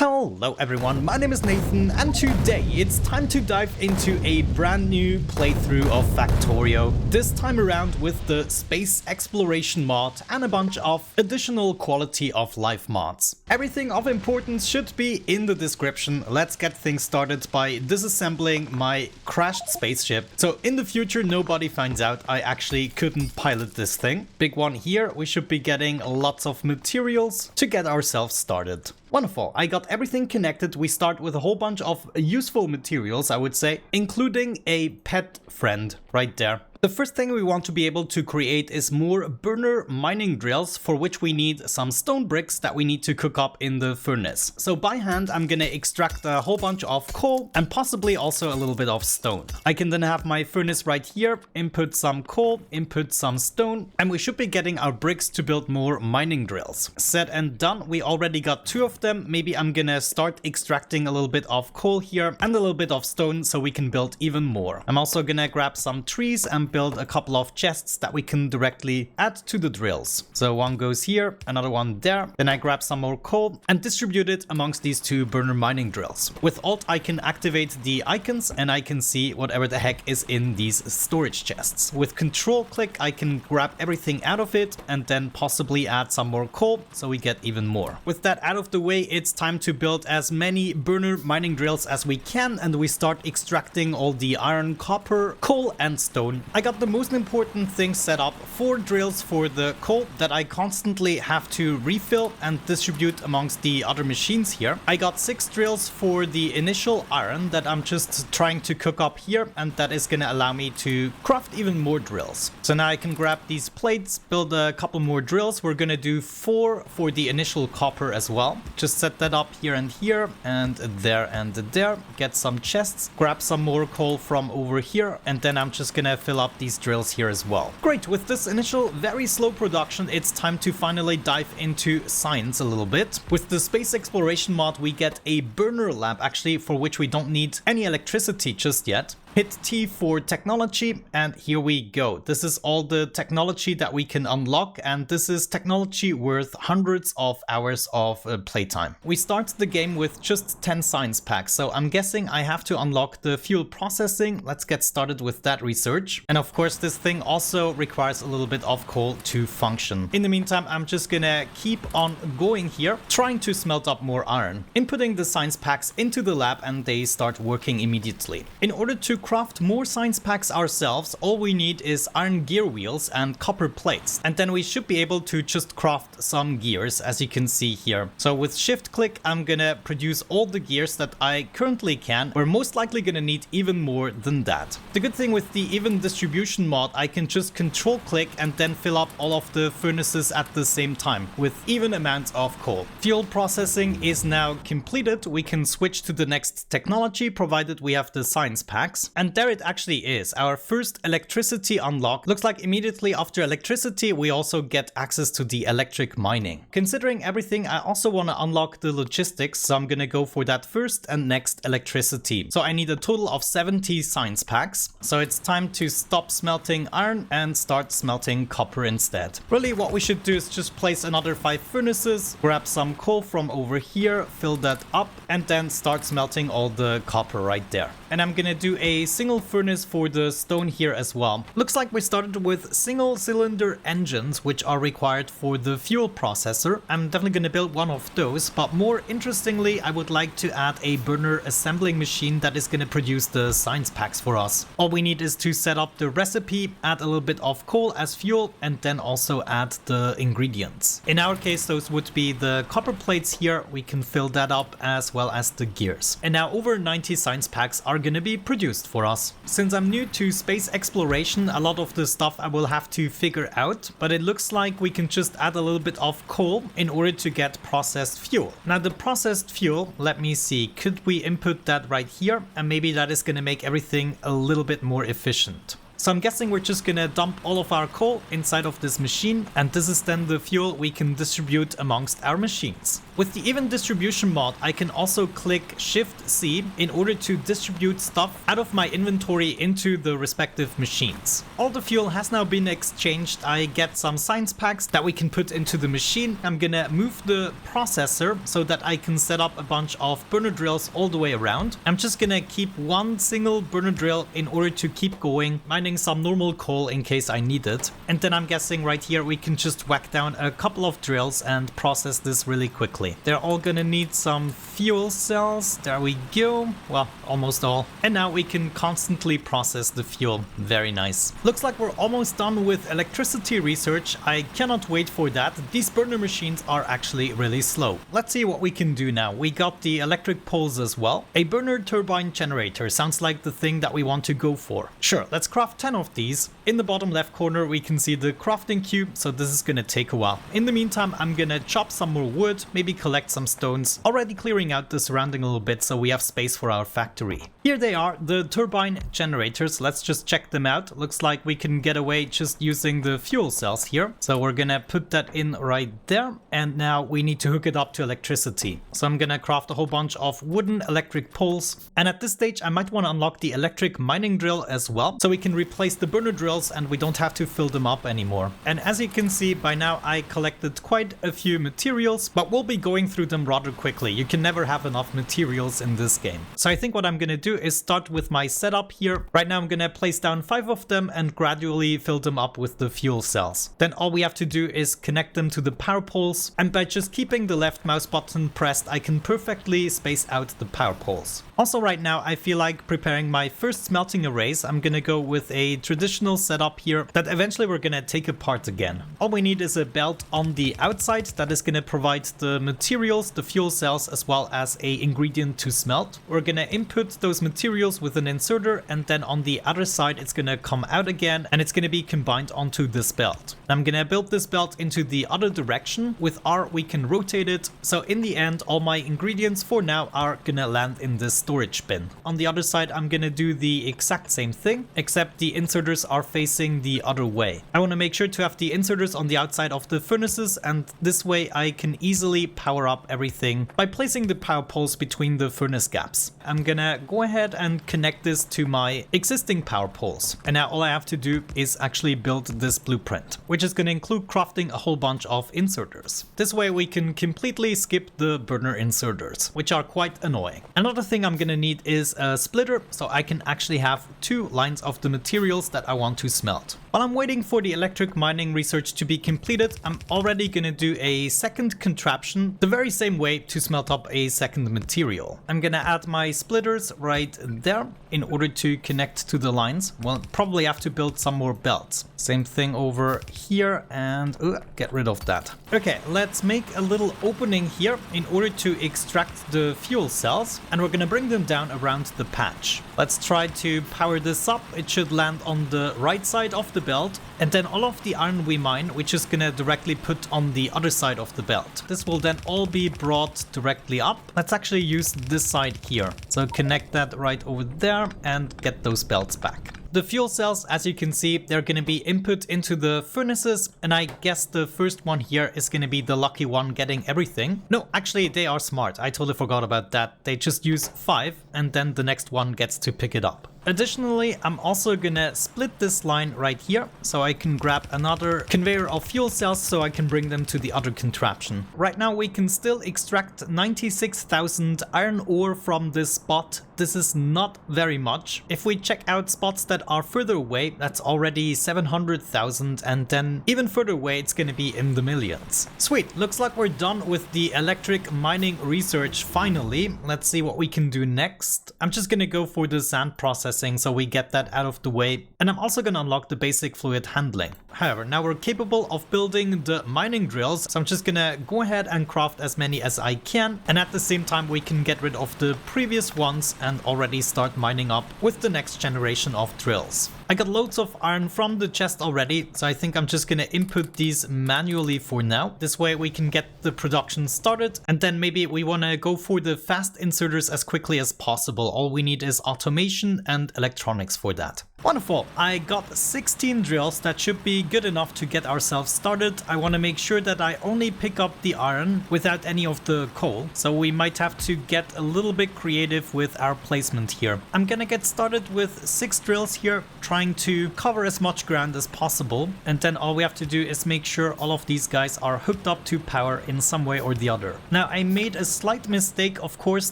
Hello everyone, my name is Nathan and today it's time to dive into a brand new playthrough of Factorio, this time around with the space exploration mod and a bunch of additional quality of life mods. Everything of importance should be in the description. Let's get things started by disassembling my crashed spaceship. So in the future nobody finds out I actually couldn't pilot this thing. Big one here, we should be getting lots of materials to get ourselves started. Wonderful, I got everything connected. We start with a whole bunch of useful materials, I would say, including a pet friend right there. The first thing we want to be able to create is more burner mining drills, for which we need some stone bricks that we need to cook up in the furnace. So by hand, I'm gonna extract a whole bunch of coal and possibly also a little bit of stone. I can then have my furnace right here, input some coal, input some stone, and we should be getting our bricks to build more mining drills. Said and done, we already got 2 of them. Maybe I'm gonna start extracting a little bit of coal here and a little bit of stone so we can build even more. I'm also gonna grab some trees and build a couple of chests that we can directly add to the drills. So one goes here, another one there. Then I grab some more coal and distribute it amongst these 2 burner mining drills. With Alt I can activate the icons and I can see whatever the heck is in these storage chests. With Control click I can grab everything out of it and then possibly add some more coal so we get even more. With that out of the way, it's time to build as many burner mining drills as we can, and we start extracting all the iron, copper, coal and stone. I got the most important thing set up: 4 drills for the coal that I constantly have to refill and distribute amongst the other machines here. I got 6 drills for the initial iron that I'm just trying to cook up here, and that is gonna allow me to craft even more drills. So now I can grab these plates, build a couple more drills. We're gonna do 4 for the initial copper as well. Just set that up here and there, get some chests, grab some more coal from over here, and then I'm just gonna fill up these drills here as well. Great, with this initial very slow production, it's time to finally dive into science a little bit. With the space exploration mod, we get a burner lab actually, for which we don't need any electricity just yet. Hit T for technology, and here we go. This is all the technology that we can unlock, and this is technology worth hundreds of hours of playtime. We start the game with just 10 science packs, so I'm guessing I have to unlock the fuel processing. Let's get started with that research. And of course, this thing also requires a little bit of coal to function. In the meantime, I'm just gonna keep on going here, trying to smelt up more iron, inputting the science packs into the lab, and they start working immediately. In order to craft more science packs ourselves, all we need is iron gear wheels and copper plates, and then we should be able to just craft some gears, as you can see here. So with shift click I'm gonna produce all the gears that I currently can. We're most likely gonna need even more than that. The good thing with the even distribution mod, I can just control click and then fill up all of the furnaces at the same time with even amounts of coal. Fuel processing is now completed. We can switch to the next technology provided we have the science packs. And there it actually is, our first electricity unlock. Looks like immediately after electricity we also get access to the electric mining. Considering everything, I also want to unlock the logistics, so I'm gonna go for that first and next electricity. So I need a total of 70 science packs. So it's time to stop smelting iron and start smelting copper instead. Really what we should do is just place another 5 furnaces, grab some coal from over here, fill that up, and then start smelting all the copper right there. And I'm gonna do a single furnace for the stone here as well. Looks like we started with single cylinder engines, which are required for the fuel processor. I'm definitely gonna build one of those, but more interestingly I would like to add a burner assembling machine that is gonna produce the science packs for us. All we need is to set up the recipe, add a little bit of coal as fuel, and then also add the ingredients. In our case those would be the copper plates here. We can fill that up as well as the gears. And now over 90 science packs are gonna be produced for us. Since I'm new to space exploration, a lot of the stuff I will have to figure out, but it looks like we can just add a little bit of coal in order to get processed fuel. Now the processed fuel, let me see, could we input that right here? And maybe that is gonna make everything a little bit more efficient. So I'm guessing we're just gonna dump all of our coal inside of this machine, and this is then the fuel we can distribute amongst our machines. With the even distribution mod, I can also click Shift C in order to distribute stuff out of my inventory into the respective machines. All the fuel has now been exchanged. I get some science packs that we can put into the machine. I'm gonna move the processor so that I can set up a bunch of burner drills all the way around. I'm just gonna keep one single burner drill in order to keep going, mining some normal coal in case I need it. And then I'm guessing right here we can just whack down a couple of drills and process this really quickly. They're all gonna need some fuel cells. There we go. Well, almost all. And now we can constantly process the fuel. Very nice. Looks like we're almost done with electricity research. I cannot wait for that. These burner machines are actually really slow. Let's see what we can do now. We got the electric poles as well. A burner turbine generator sounds like the thing that we want to go for. Sure, let's craft 10 of these. In the bottom left corner we can see the crafting cube, so this is gonna take a while. In the meantime, I'm gonna chop some more wood, maybe collect some stones, already clearing out the surrounding a little bit so we have space for our factory. Here they are, the turbine generators. Let's just check them out. Looks like we can get away just using the fuel cells here. So we're gonna put that in right there, and now we need to hook it up to electricity. So I'm gonna craft a whole bunch of wooden electric poles, and at this stage I might want to unlock the electric mining drill as well, so we can replace the burner drills and we don't have to fill them up anymore. And as you can see, by now I collected quite a few materials, but we'll be going through them rather quickly. You can never have enough materials in this game. So I think what I'm gonna do is start with my setup here. Right now I'm gonna place down 5 of them and gradually fill them up with the fuel cells. Then all we have to do is connect them to the power poles, and by just keeping the left mouse button pressed I can perfectly space out the power poles. Also right now I feel like preparing my first smelting arrays. I'm gonna go with a traditional setup here that eventually we're gonna take apart again. All we need is a belt on the outside that is gonna provide the materials, the fuel cells, as well as a ingredient to smelt. We're gonna input those materials with an inserter, and then on the other side it's gonna come out again and it's gonna be combined onto this belt. I'm gonna build this belt into the other direction. With R we can rotate it, so in the end all my ingredients for now are gonna land in this storage bin. On the other side I'm gonna do the exact same thing, except the inserters are facing the other way. I want to make sure to have the inserters on the outside of the furnaces, and this way I can easily power up everything by placing the power poles between the furnace gaps. I'm gonna go ahead and connect this to my existing power poles, and now all I have to do is actually build this blueprint, which is gonna include crafting a whole bunch of inserters. This way we can completely skip the burner inserters, which are quite annoying. Another thing I'm gonna need is a splitter, so I can actually have 2 lines of the materials that I want to smelt. While I'm waiting for the electric mining research to be completed, I'm already gonna do a second contraption the very same way to smelt up a second material. I'm gonna add my splitters right there in order to connect to the lines. We'll probably have to build some more belts. Same thing over here, and get rid of that. Okay, let's make a little opening here in order to extract the fuel cells, and we're gonna bring them down around the patch. Let's try to power this up. It should land on the right side of the belt, and then all of the iron we mine we're just gonna directly put on the other side of the belt. This will then all be brought directly up. Let's actually use this side here, so connect that right over there and get those belts back. The fuel cells, as you can see, they're going to be input into the furnaces, and I guess the first one here is going to be the lucky one getting everything. No, actually they are smart. I totally forgot about that. They just use 5 and then the next one gets to pick it up. Additionally, I'm also gonna split this line right here so I can grab another conveyor of fuel cells so I can bring them to the other contraption. Right now we can still extract 96,000 iron ore from this spot. This is not very much. If we check out spots that are further away, that's already 700,000, and then even further away it's gonna be in the millions. Sweet, looks like we're done with the electric mining research finally. Let's see what we can do next. I'm just gonna go for the sand processing so we get that out of the way, and I'm also gonna unlock the basic fluid handling. However, now we're capable of building the mining drills, so I'm just gonna go ahead and craft as many as I can, and at the same time we can get rid of the previous ones and already start mining up with the next generation of drills. I got loads of iron from the chest already, so I think I'm just gonna input these manually for now. This way we can get the production started, and then maybe we wanna go for the fast inserters as quickly as possible. All we need is automation and electronics for that. Wonderful, I got 16 drills. That should be good enough to get ourselves started. I want to make sure that I only pick up the iron without any of the coal, so we might have to get a little bit creative with our placement here. I'm gonna get started with 6 drills here, trying to cover as much ground as possible, and then all we have to do is make sure all of these guys are hooked up to power in some way or the other. Now I made a slight mistake. Of course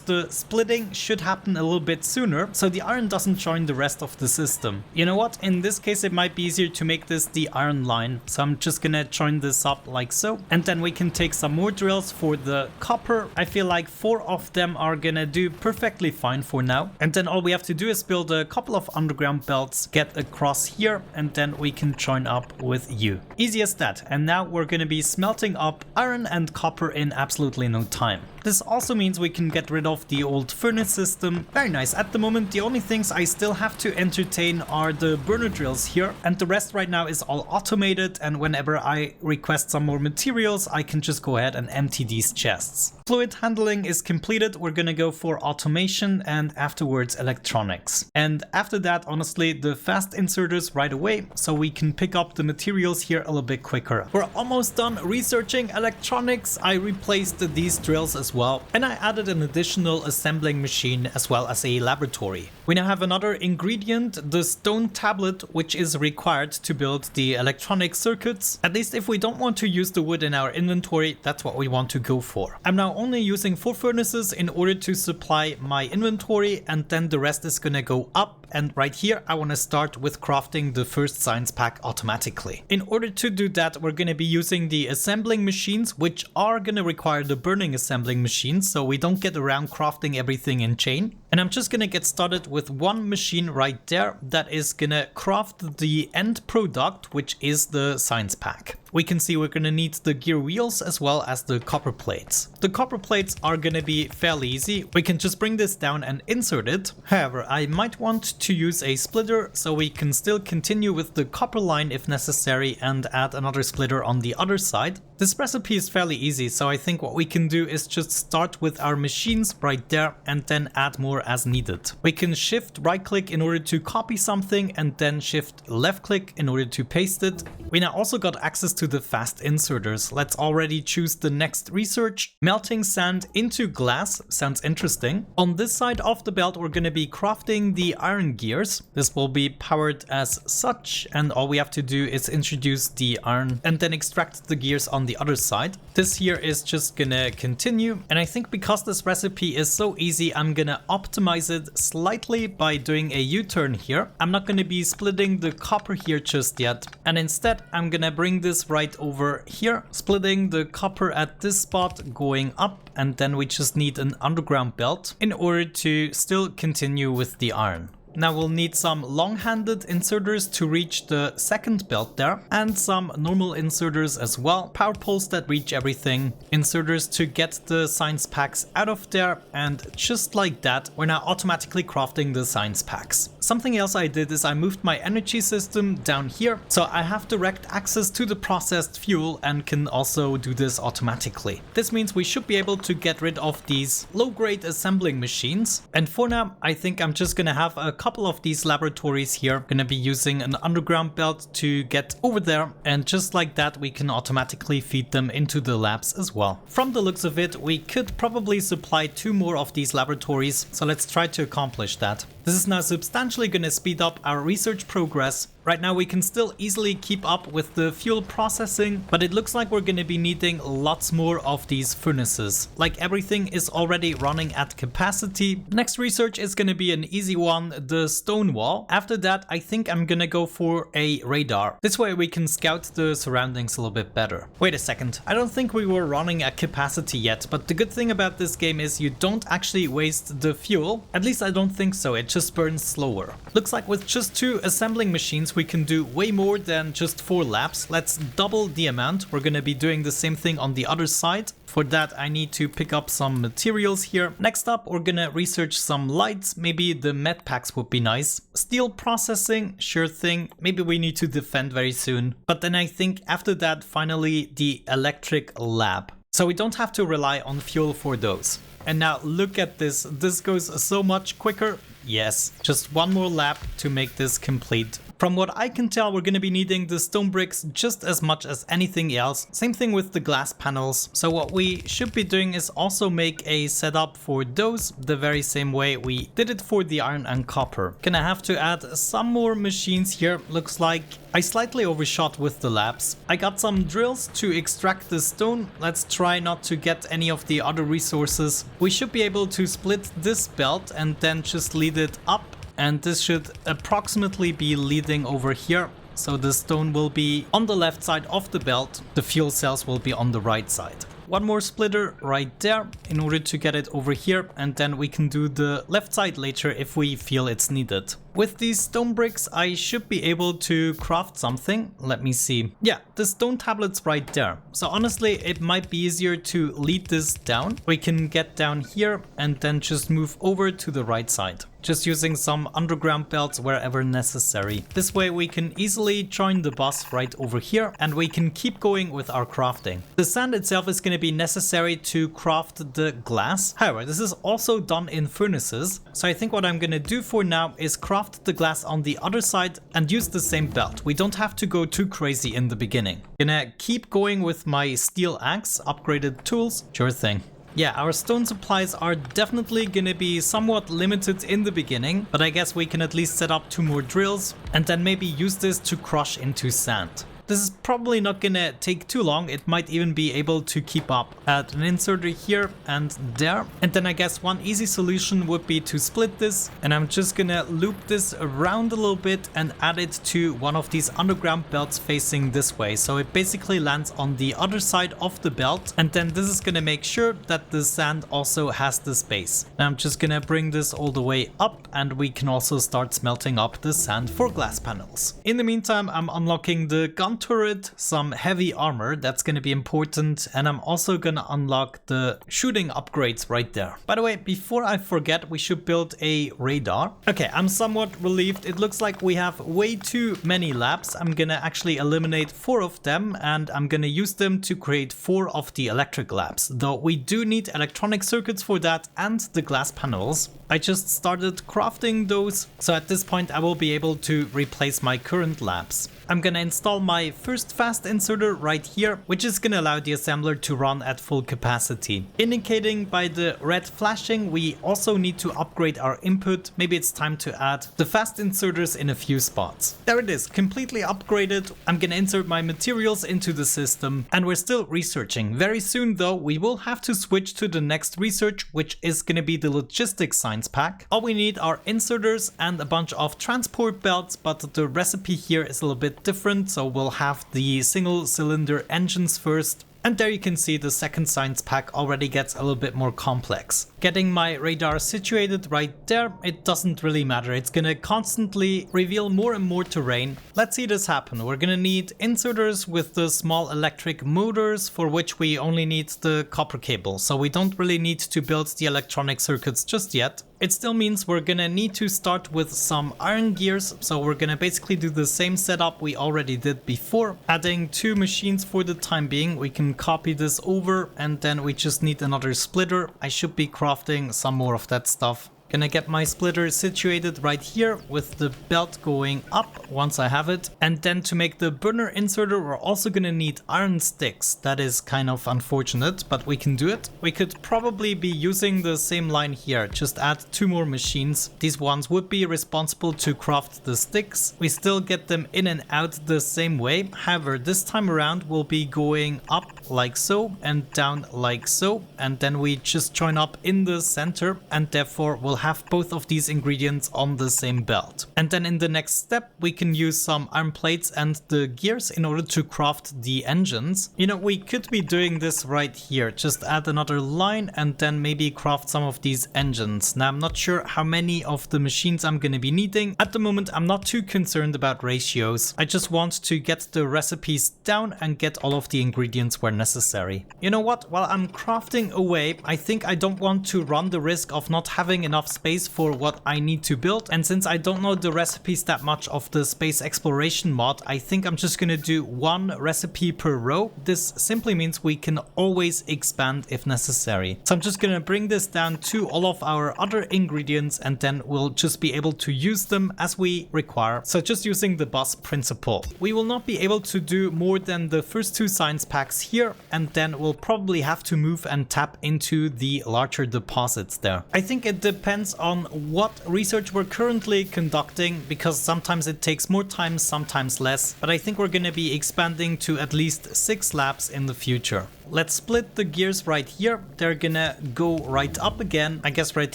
the splitting should happen a little bit sooner, so the iron doesn't join the rest of the system. You know what, in this case it might be easier to make this the iron line, so I'm just gonna join this up like so, and then we can take some more drills for the copper. I feel like 4 of them are gonna do perfectly fine for now, and then all we have to do is build a couple of underground belts, get across here, and then we can join up with you. Easy as that. And now we're gonna be smelting up iron and copper in absolutely no time. This also means we can get rid of the old furnace system. Very nice. At the moment the only things I still have to entertain are the burner drills here, and the rest right now is all automated, and whenever I request some more materials I can just go ahead and empty these chests. Fluid handling is completed. We're gonna go for automation and afterwards electronics. And after that, honestly, the fast inserters right away, so we can pick up the materials here a little bit quicker. We're almost done researching electronics. I replaced these drills as well, and I added an additional assembling machine as well as a laboratory. We now have another ingredient, the stone tablet, which is required to build the electronic circuits. At least if we don't want to use the wood in our inventory, that's what we want to go for. I'm now only using 4 furnaces in order to supply my inventory, and then the rest is gonna go up. And right here I want to start with crafting the first science pack automatically. In order to do that, we're going to be using the assembling machines, which are going to require the burning assembling machines, so we don't get around crafting everything in chain. And I'm just going to get started with one machine right there that is going to craft the end product, which is the science pack. We can see we're going to need the gear wheels as well as the copper plates. The copper plates are going to be fairly easy. We can just bring this down and insert it. However, I might want to use a splitter so we can still continue with the copper line if necessary and add another splitter on the other side. This recipe is fairly easy, so I think what we can do is just start with our machines right there and then add more as needed. We can shift right click in order to copy something and then shift left click in order to paste it. We now also got access to the fast inserters. Let's already choose the next research. Melting sand into glass sounds interesting. On this side of the belt we're going to be crafting the iron gears. This will be powered as such, and all we have to do is introduce the iron and then extract the gears on the other side. This here is just gonna continue, and I think because this recipe is so easy I'm gonna optimize it slightly by doing a U-turn here. I'm not gonna be splitting the copper here just yet, and instead I'm gonna bring this right over here, splitting the copper at this spot, going up, and then we just need an underground belt in order to still continue with the iron. Now we'll need some long-handed inserters to reach the second belt there, and some normal inserters as well, power poles that reach everything, inserters to get the science packs out of there, and just like that we're now automatically crafting the science packs. Something else I did is I moved my energy system down here, so I have direct access to the processed fuel and can also do this automatically. This means we should be able to get rid of these low-grade assembling machines, and for now I think I'm just gonna have a couple of these laboratories here. Gonna be using an underground belt to get over there, and just like that we can automatically feed them into the labs as well. From the looks of it, we could probably supply 2 more of these laboratories, so let's try to accomplish that. This is now substantially going to speed up our research progress. Right now we can still easily keep up with the fuel processing, but it looks like we're going to be needing lots more of these furnaces. Like everything is already running at capacity. Next research is going to be an easy one, the stone wall. After that I think I'm going to go for a radar. This way we can scout the surroundings a little bit better. Wait a second, I don't think we were running at capacity yet, but the good thing about this game is you don't actually waste the fuel. At least I don't think so, it just burns slower. Looks like with just 2 assembling machines we can do way more than just 4 laps. Let's double the amount. We're gonna be doing the same thing on the other side. For that I need to pick up some materials here. Next up we're gonna research some lights. Maybe the med packs would be nice. Steel processing, sure thing. Maybe we need to defend very soon. But then I think after that finally the electric lab. So we don't have to rely on fuel for those. And now look at this, this goes so much quicker. Yes, just one more lap to make this complete. From what I can tell, we're going to be needing the stone bricks just as much as anything else. Same thing with the glass panels. So what we should be doing is also make a setup for those the very same way we did it for the iron and copper. Gonna have to add some more machines here. Looks like I slightly overshot with the labs. I got some drills to extract the stone. Let's try not to get any of the other resources. We should be able to split this belt and then just lead it up. And this should approximately be leading over here. So the stone will be on the left side of the belt. The fuel cells will be on the right side. One more splitter right there in order to get it over here, and then we can do the left side later if we feel it's needed. With these stone bricks, I should be able to craft something. Let me see. Yeah, the stone tablet's right there. So honestly, it might be easier to lead this down. We can get down here and then just move over to the right side. Just using some underground belts wherever necessary. This way we can easily join the bus right over here and we can keep going with our crafting. The sand itself is going to be necessary to craft the glass. However, this is also done in furnaces. So I think what I'm going to do for now is craft the glass on the other side and use the same belt. We don't have to go too crazy in the beginning. Gonna keep going with my steel axe, upgraded tools. Sure thing. Yeah, our stone supplies are definitely gonna be somewhat limited in the beginning, but I guess we can at least set up 2 more drills and then maybe use this to crush into sand. This is probably not gonna take too long. It might even be able to keep up. Add an inserter here and there. And then I guess one easy solution would be to split this. And I'm just gonna loop this around a little bit and add it to one of these underground belts facing this way. So it basically lands on the other side of the belt. And then this is gonna make sure that the sand also has the space. And I'm just gonna bring this all the way up and we can also start smelting up the sand for glass panels. In the meantime, I'm unlocking the gun turret, some heavy armor, that's going to be important, and I'm also going to unlock the shooting upgrades right there. By the way, before I forget, we should build a radar. Okay, I'm somewhat relieved. It looks like we have way too many labs. I'm going to actually eliminate 4 of them and I'm going to use them to create 4 of the electric labs, though we do need electronic circuits for that and the glass panels. I just started crafting those, so at this point I will be able to replace my current labs. I'm gonna install my first fast inserter right here, which is gonna allow the assembler to run at full capacity. Indicating by the red flashing, we also need to upgrade our input. Maybe it's time to add the fast inserters in a few spots. There it is, completely upgraded. I'm gonna insert my materials into the system, and we're still researching. Very soon though, we will have to switch to the next research, which is gonna be the logistics science pack. All we need are inserters and a bunch of transport belts, but the recipe here is a little bit different, so we'll have the single cylinder engines first. And there you can see the second science pack already gets a little bit more complex. Getting my radar situated right there, it doesn't really matter. It's gonna constantly reveal more and more terrain. Let's see this happen. We're gonna need inserters with the small electric motors, for which we only need the copper cable. So we don't really need to build the electronic circuits just yet. It still means we're gonna need to start with some iron gears, so we're gonna basically do the same setup we already did before, adding 2 machines for the time being. We can copy this over and then we just need another splitter. I should be crafting some more of that stuff. Gonna get my splitter situated right here with the belt going up once I have it. And then to make the burner inserter, we're also gonna need iron sticks. That is kind of unfortunate, but we can do it. We could probably be using the same line here, just add 2 more machines. These ones would be responsible to craft the sticks. We still get them in and out the same way. However, this time around we'll be going up like so and down like so. And then we just join up in the center, and therefore we'll have both of these ingredients on the same belt. And then in the next step, we can use some iron plates and the gears in order to craft the engines. You know, we could be doing this right here. Just add another line and then maybe craft some of these engines. Now, I'm not sure how many of the machines I'm going to be needing. At the moment, I'm not too concerned about ratios. I just want to get the recipes down and get all of the ingredients where necessary. You know what? While I'm crafting away, I think I don't want to run the risk of not having enough space for what I need to build. And since I don't know the recipes that much of the space exploration mod, I think I'm just gonna do one recipe per row. This simply means we can always expand if necessary. So I'm just gonna bring this down to all of our other ingredients, and then we'll just be able to use them as we require. So just using the bus principle. We will not be able to do more than the first two science packs here, and then we'll probably have to move and tap into the larger deposits there. I think it depends on what research we're currently conducting, because sometimes it takes more time, sometimes less, but I think we're going to be expanding to at least 6 labs in the future. Let's split the gears right here. They're gonna go right up again. I guess right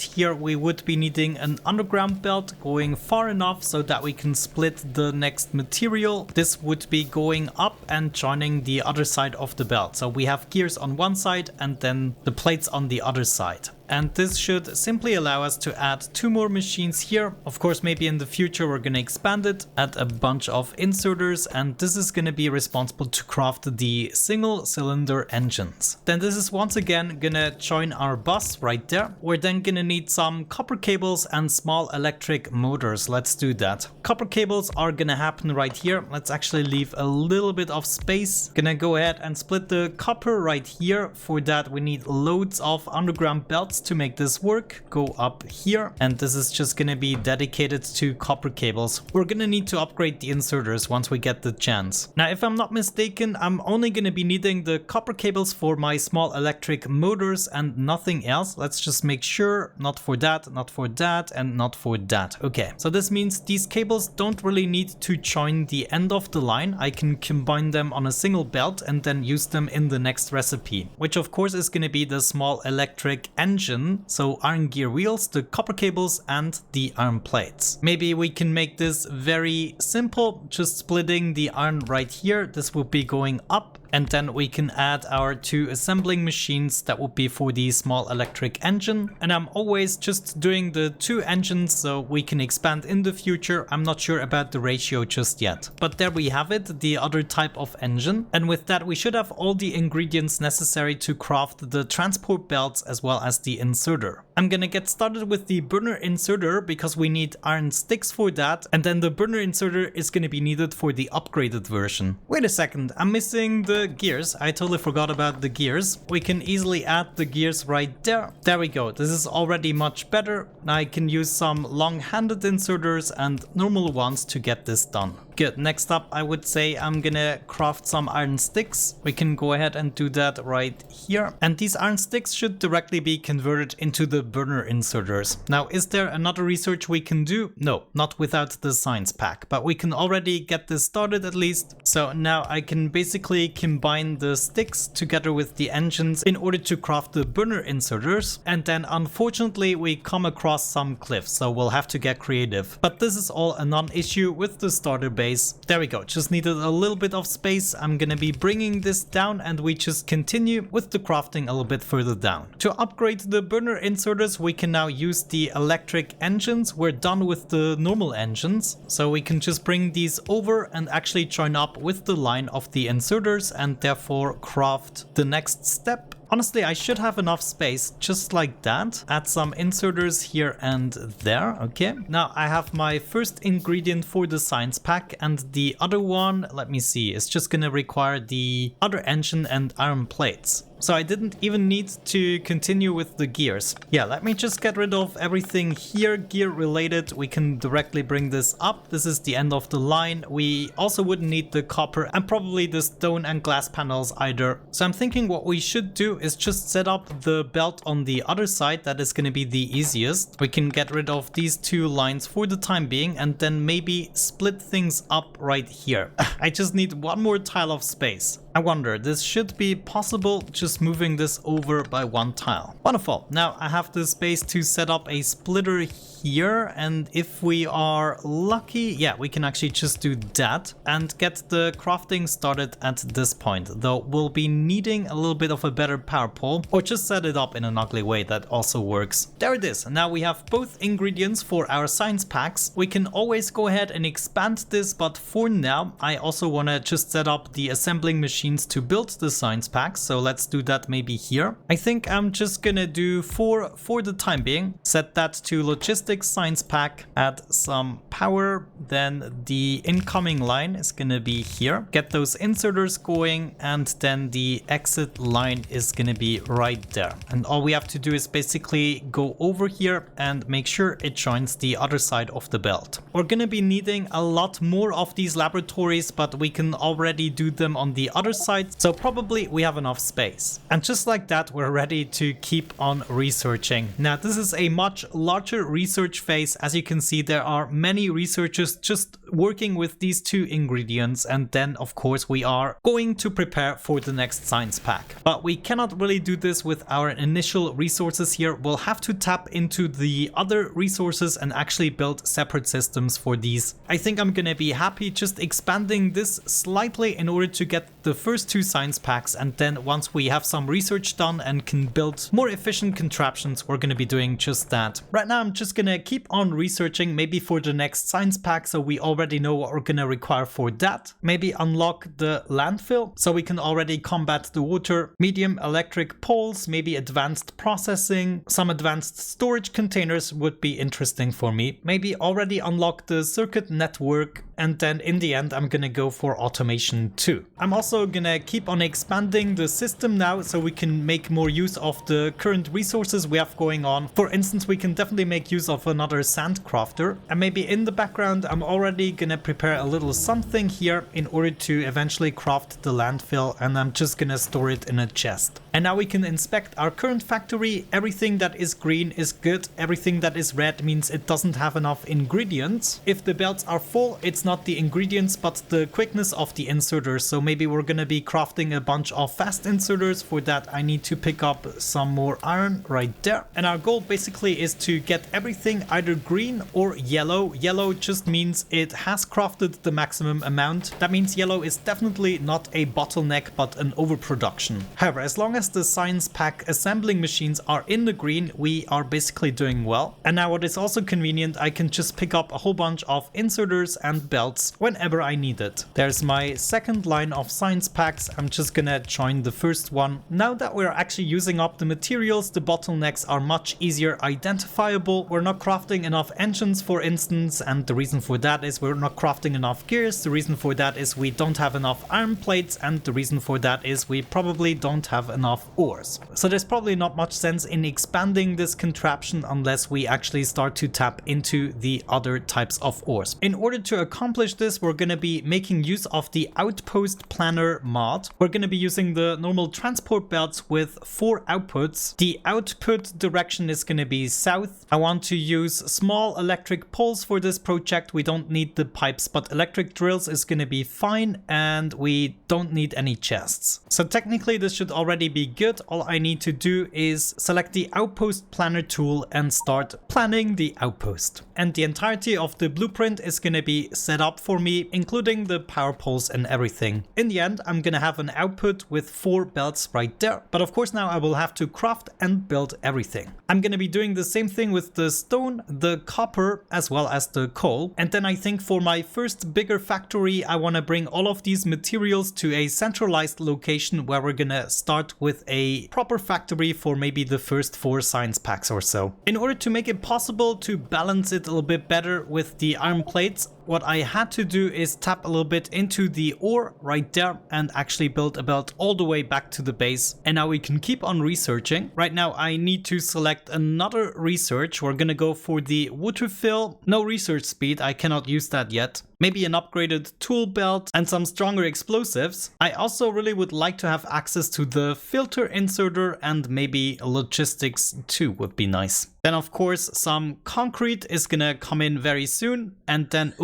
here we would be needing an underground belt going far enough so that we can split the next material. This would be going up and joining the other side of the belt. So we have gears on one side and then the plates on the other side. And this should simply allow us to add 2 more machines here. Of course, maybe in the future we're going to expand it, add a bunch of inserters, and this is going to be responsible to craft the single cylinder engines. Then this is once again going to join our bus right there. We're then going to need some copper cables and small electric motors. Let's do that. Copper cables are going to happen right here. Let's actually leave a little bit of space. Gonna go ahead and split the copper right here. For that we need loads of underground belts to make this work. Go up here, and this is just gonna be dedicated to copper cables. We're gonna need to upgrade the inserters once we get the chance. Now, if I'm not mistaken, I'm only gonna be needing the copper cables for my small electric motors and nothing else. Let's just make sure, not for that, not for that, and not for that. Okay, so this means these cables don't really need to join the end of the line. I can combine them on a single belt and then use them in the next recipe, which of course is gonna be the small electric engine. So iron gear wheels, the copper cables, and the iron plates. Maybe we can make this very simple, just splitting the iron right here. This will be going up, and then we can add our 2 assembling machines that would be for the small electric engine. And I'm always just doing the 2 engines so we can expand in the future. I'm not sure about the ratio just yet. But there we have it, the other type of engine. And with that we should have all the ingredients necessary to craft the transport belts as well as the inserter. I'm gonna get started with the burner inserter because we need iron sticks for that, and then the burner inserter is gonna be needed for the upgraded version. Wait a second, I'm missing the gears. I totally forgot about the gears. We can easily add the gears right there. There we go. This is already much better. Now I can use some long-handed inserters and normal ones to get this done. Good. Next up, I would say I'm gonna craft some iron sticks. We can go ahead and do that right here. And these iron sticks should directly be converted into the burner inserters. Now, is there another research we can do? No, not without the science pack, but we can already get this started at least. So now I can basically combine the sticks together with the engines in order to craft the burner inserters. And then unfortunately we come across some cliffs, so we'll have to get creative. But this is all a non-issue with the starter base. There we go, just needed a little bit of space. I'm gonna be bringing this down and we just continue with the crafting a little bit further down. To upgrade the burner inserters, we can now use the electric engines. We're done with the normal engines, so we can just bring these over and actually join up with the line of the inserters and therefore craft the next step. Honestly, I should have enough space just like that. Add some inserters here and there. Okay. Now I have my first ingredient for the science pack, and the other one, let me see, is just gonna require the other engine and iron plates. So I didn't even need to continue with the gears. Yeah, let me just get rid of everything here gear related. We can directly bring this up. This is the end of the line. We also wouldn't need the copper and probably the stone and glass panels either. So I'm thinking what we should do is just set up the belt on the other side. That is going to be the easiest. We can get rid of these 2 lines for the time being and then maybe split things up right here. I just need 1 more tile of space. I wonder, this should be possible, just moving this over by 1 tile. Wonderful. Now I have the space to set up a splitter here, and if we are lucky, yeah, we can actually just do that and get the crafting started at this point, though we'll be needing a little bit of a better power pole, or just set it up in an ugly way. That also works. There it is. Now we have both ingredients for our science packs. We can always go ahead and expand this, but for now I also want to just set up the assembling machines to build the science packs, so let's do that maybe here. I think I'm just gonna do for the time being, set that to logistics science pack, add some power, then the incoming line is gonna be here, get those inserters going, and then the exit line is gonna be right there. And all we have to do is basically go over here and make sure it joins the other side of the belt. We're gonna be needing a lot more of these laboratories, but we can already do them on the other side, so probably we have enough space. And just like that, we're ready to keep on researching. Now this is a much larger research phase. As you can see, there are many researchers just working with these two ingredients, and then of course we are going to prepare for the next science pack. But we cannot really do this with our initial resources here. We'll have to tap into the other resources and actually build separate systems for these. I think I'm gonna be happy just expanding this slightly in order to get the first two science packs, and then once we have some research done and can build more efficient contraptions, we're gonna be doing just that. Right now I'm just gonna keep on researching, maybe for the next science pack, so we already know what we're gonna require for that. Maybe unlock the landfill so we can already combat the water, medium electric poles, maybe advanced processing, some advanced storage containers would be interesting for me. Maybe already unlock the circuit network, and then in the end I'm gonna go for automation too. I'm also gonna keep on expanding the system now so we can make more use of the current resources we have going on. For instance, we can definitely make use of another sand crafter, and maybe in the background I'm already gonna prepare a little something here in order to eventually craft the landfill, and I'm just gonna store it in a chest. And now we can inspect our current factory. Everything that is green is good, everything that is red means it doesn't have enough ingredients. If the belts are full, it's not the ingredients but the quickness of the inserters, so maybe we're gonna be crafting a bunch of fast inserters. For that I need to pick up some more iron right there, and our goal basically is to get everything either green or yellow. Yellow just means it has crafted the maximum amount. That means yellow is definitely not a bottleneck but an overproduction. However, as long as the science pack assembling machines are in the green, we are basically doing well. And now what is also convenient, I can just pick up a whole bunch of inserters and belts whenever I need it. There's my second line of science packs. I'm just gonna join the first one. Now that we're actually using up the materials, the bottlenecks are much easier identifiable. We're not crafting enough engines, for instance, and the reason for that is we're not crafting enough gears. The reason for that is we don't have enough iron plates, and the reason for that is we probably don't have enough ores. So there's probably not much sense in expanding this contraption unless we actually start to tap into the other types of ores. In order to accomplish this, we're going to be making use of the outpost planner mod. We're going to be using the normal transport belts with 4 outputs. The output direction is going to be south. I want to use small electric poles for this project. We don't need the pipes, but electric drills is going to be fine, and we don't need any chests. So technically this should already be good. All I need to do is select the outpost planner tool and start planning the outpost. And the entirety of the blueprint is going to be set up for me, including the power poles and everything. In the end, I'm going to have an output with 4 belts right there. But of course now I will have to craft and build everything. I'm going to be doing the same thing with the stone, the copper, as well as the coal. And then I think for my first bigger factory, I want to bring all of these materials to a centralized location where we're going to start with a proper factory for maybe the first 4 science packs or so. In order to make it possible to balance it a little bit better with the iron plates, what I had to do is tap a little bit into the ore right there and actually build a belt all the way back to the base. And now we can keep on researching. Right now I need to select another research. We're gonna go for the water fill. No research speed, I cannot use that yet. maybe an upgraded tool belt and some stronger explosives. I also really would like to have access to the filter inserter, and maybe logistics too would be nice. Then of course some concrete is gonna come in very soon, and then